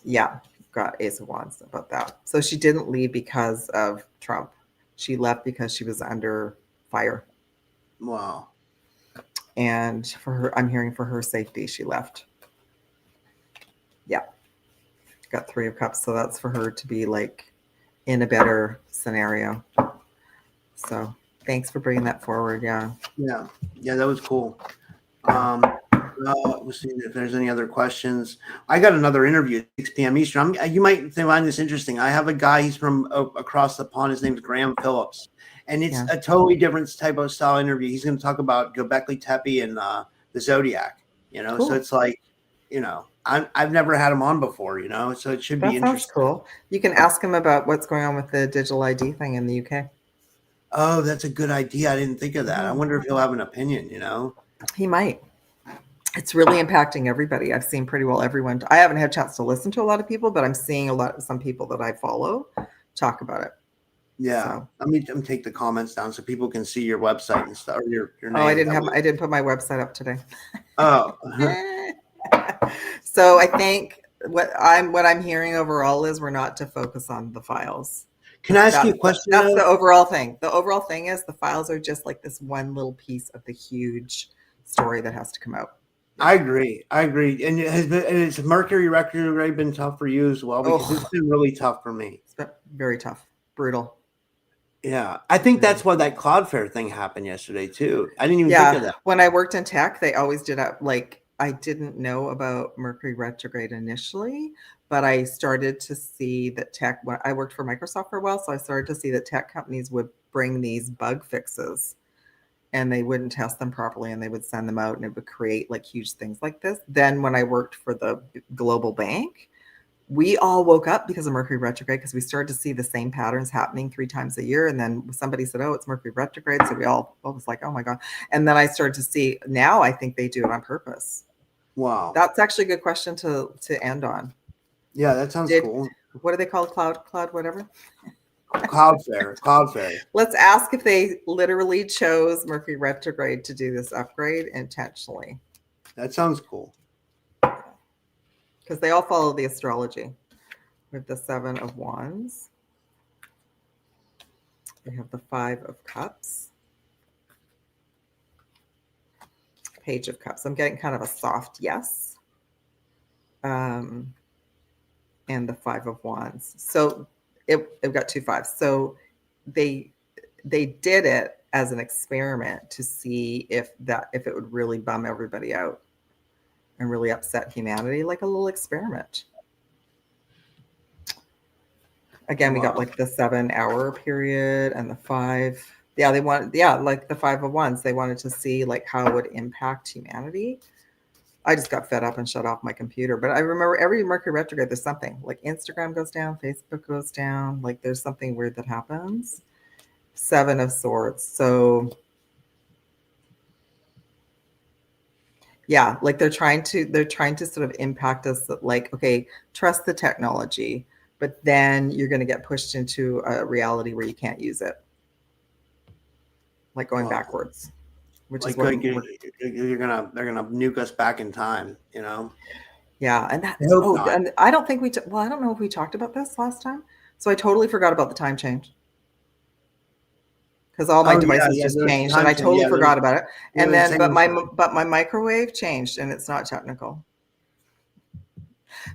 Yeah, got Ace of Wands about that. So she didn't leave because of Trump. She left because she was under fire. Wow. And for her, I'm hearing for her safety, she left. Yeah. Got 3 of Cups. So that's for her to be like in a better scenario. So thanks for bringing that forward. Yeah. Yeah. Yeah, that was cool. We'll see if there's any other questions. I got another interview at 6 p.m. Eastern. You might find this interesting. I have a guy, he's from across the pond. His name's Graham Phillips. And it's a totally different type of style interview. He's going to talk about Göbekli Tepe and the Zodiac, Cool. So it's like, I've never had him on before, so it should be interesting. Sounds cool. You can ask him about what's going on with the digital ID thing in the UK. Oh, that's a good idea. I didn't think of that. I wonder if he'll have an opinion, He might. It's really impacting everybody. I've seen pretty well everyone. I haven't had a chance to listen to a lot of people, but I'm seeing some people that I follow talk about it. Yeah, so. Let me take the comments down so people can see your website and stuff. Or your name. Oh, I didn't put my website up today. Oh. So I think what I'm hearing overall is we're not to focus on the files. Can I ask you a question? That's the overall thing. The overall thing is the files are just like this one little piece of the huge story that has to come out. I agree. And it's Mercury retrograde been tough for you as well, because it's been really tough for me. It's been very tough, brutal. Yeah, I think that's why that Cloudflare thing happened yesterday too. I didn't even think of that. When I worked in tech, they always did I didn't know about Mercury retrograde initially, but I started to see that when I worked for Microsoft for a while, so I started to see that tech companies would bring these bug fixes and they wouldn't test them properly and they would send them out and it would create like huge things like this. Then when I worked for the global bank, we all woke up because of Mercury retrograde because we started to see the same patterns happening 3 times a year. And then somebody said, oh, it's Mercury retrograde. So we all was like, oh my God. And then I started to see, now I think they do it on purpose. Wow. That's actually a good question to end on. Yeah, that sounds cool. What do they call cloud whatever? Cloudflare. Let's ask if they literally chose Mercury retrograde to do this upgrade intentionally. That sounds cool. Because they all follow the astrology. We have the 7 of Wands. We have the 5 of Cups. Page of Cups. I'm getting kind of a soft yes. And the 5 of Wands. So it got 2 5s. So they did it as an experiment to see if it would really bum everybody out and really upset humanity, like a little experiment. Again, we got like the 7-hour period and the 5. Yeah, they wanted, like the 5 of Wands. They wanted to see like how it would impact humanity. I just got fed up and shut off my computer. But I remember every Mercury retrograde, there's something like Instagram goes down, Facebook goes down. Like there's something weird that happens. 7 of Swords. So yeah, like they're trying to sort of impact us that like, okay, trust the technology, but then you're going to get pushed into a reality where you can't use it. Like going backwards. Which like is they're gonna nuke us back in time, Yeah, and and I don't think I don't know if we talked about this last time. So I totally forgot about the time change because all my devices just changed, and I totally forgot about it. And then, but my microwave changed, and it's not technical.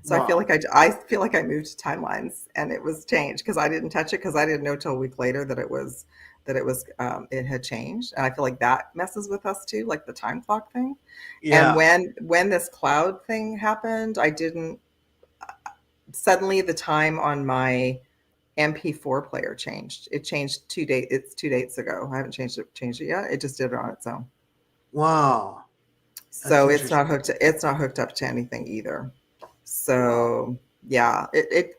So I feel Wow. like I feel like I moved timelines and it was changed because I didn't touch it because I didn't know till a week later that it had changed. And I feel like that messes with us too, like the time clock thing. And Yeah. when this cloud thing happened, I didn't suddenly the time on my MP4 player changed. It changed it's 2 dates ago. I haven't changed it yet. It just did it on its own. Wow. That's So interesting. it's not hooked up to anything either. Wow. So yeah, it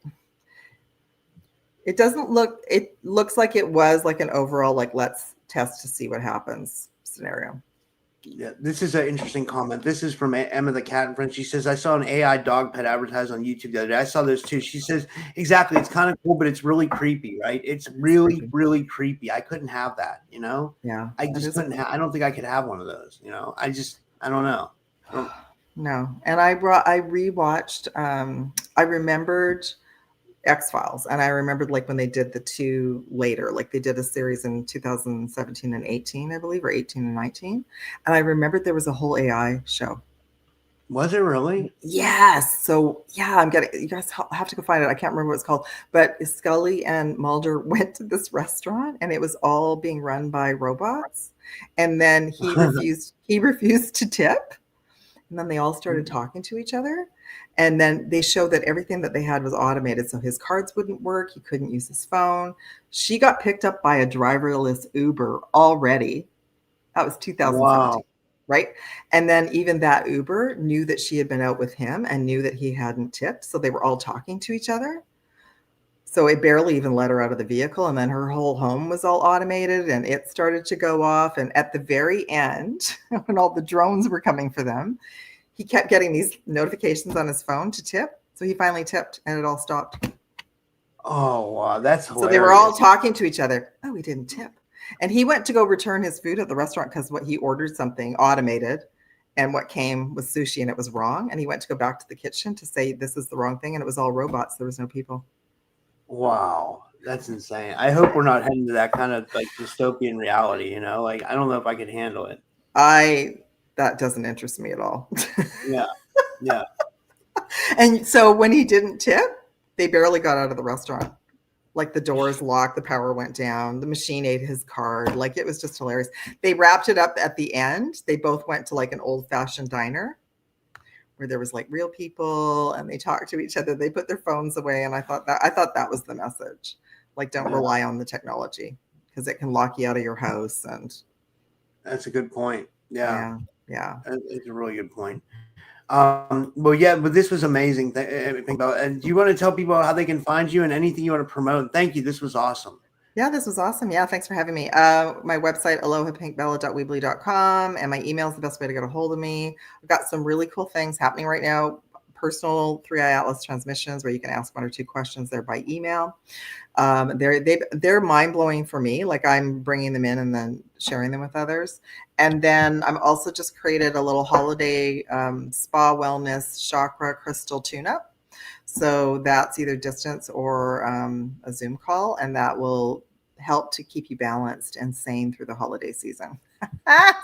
doesn't look, it looks like it was like an overall, like, let's test to see what happens scenario. Yeah, this is an interesting comment. This is from Emma the Cat and Friends. She says, I saw an AI dog pet advertised on YouTube the other day. I saw those too. She says, exactly. It's kind of cool, but it's really creepy, right? It's really, creepy. really creepy. I couldn't have that, you know? Yeah. I just couldn't have, I don't think I could have one of those, you know? I don't know. No. And I rewatched, I remembered X-Files, and I remembered like when they did the two later, like they did a series in 2017 and 18, I believe, or 18 and 19. And I remembered there was a whole AI show. Was it really? Yes. So yeah, you guys have to go find it. I can't remember what it's called, but Scully and Mulder went to this restaurant and it was all being run by robots. And then he refused to tip. And then they all started talking to each other. And then they showed that everything that they had was automated. So his cards wouldn't work. He couldn't use his phone. She got picked up by a driverless Uber already. That was 2017. Wow. Right. And then even that Uber knew that she had been out with him and knew that he hadn't tipped. So they were all talking to each other. So it barely even let her out of the vehicle. And then her whole home was all automated and it started to go off. And at the very end, when all the drones were coming for them, he kept getting these notifications on his phone to tip. So he finally tipped and it all stopped. Oh, wow. That's hilarious. So they were all talking to each other. Oh, he didn't tip. And he went to go return his food at the restaurant because he ordered something automated and what came was sushi and it was wrong. And he went to go back to the kitchen to say, this is the wrong thing. And it was all robots. There was no people. Wow. That's insane. I hope we're not heading to that kind of like dystopian reality, you know? Like, I don't know if I could handle it. That doesn't interest me at all. Yeah. Yeah. And so when he didn't tip, they barely got out of the restaurant. Like the doors locked, the power went down, the machine ate his card. Like it was just hilarious. They wrapped it up at the end. They both went to like an old-fashioned diner where there was like real people and they talked to each other. They put their phones away. And I thought that was the message. Like, don't rely on the technology because it can lock you out of your house. And that's a good point. Yeah. Yeah. It's a really good point. But this was amazing. And do you want to tell people how they can find you and anything you want to promote? Thank you. This was awesome. Yeah, this was awesome. Yeah, thanks for having me. My website, alohapinkbella.weebly.com, and my email is the best way to get a hold of me. I've got some really cool things happening right now. Personal 3i Atlas transmissions where you can ask 1 or 2 questions there by email. They're mind-blowing for me. Like I'm bringing them in and then sharing them with others. And then I'm also just created a little holiday spa wellness chakra crystal tune-up. So that's either distance or a Zoom call, and that will help to keep you balanced and sane through the holiday season.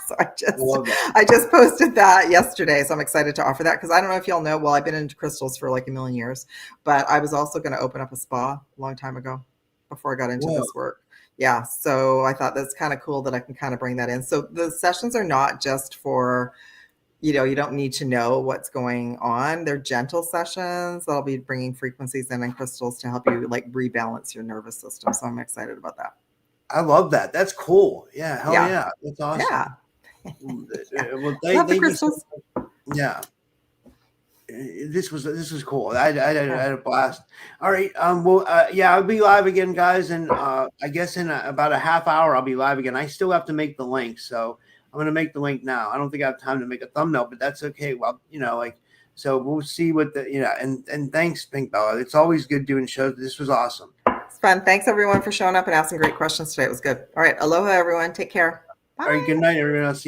So I just posted that yesterday. So I'm excited to offer that because I don't know if y'all know, well, I've been into crystals for like a million years, but I was also going to open up a spa a long time ago before I got into this work. Yeah. So I thought that's kind of cool that I can kind of bring that in. So the sessions are not just for, you don't need to know what's going on. They're gentle sessions. I'll be bringing frequencies in and crystals to help you like rebalance your nervous system. So I'm excited about that. I love that. That's cool. Yeah. Hell yeah. That's awesome. Yeah. Well, thank you. Yeah. This was cool. I had a blast. All right. I'll be live again, guys. And I guess in about a half hour, I'll be live again. I still have to make the link. So I'm going to make the link now. I don't think I have time to make a thumbnail, but that's okay. Well, so we'll see what and thanks, Pink Bella. It's always good doing shows. This was awesome. It's fun. Thanks everyone for showing up and asking great questions today. It was good. All right. Aloha, everyone. Take care. Bye. All right. Good night, everyone. I'll see you.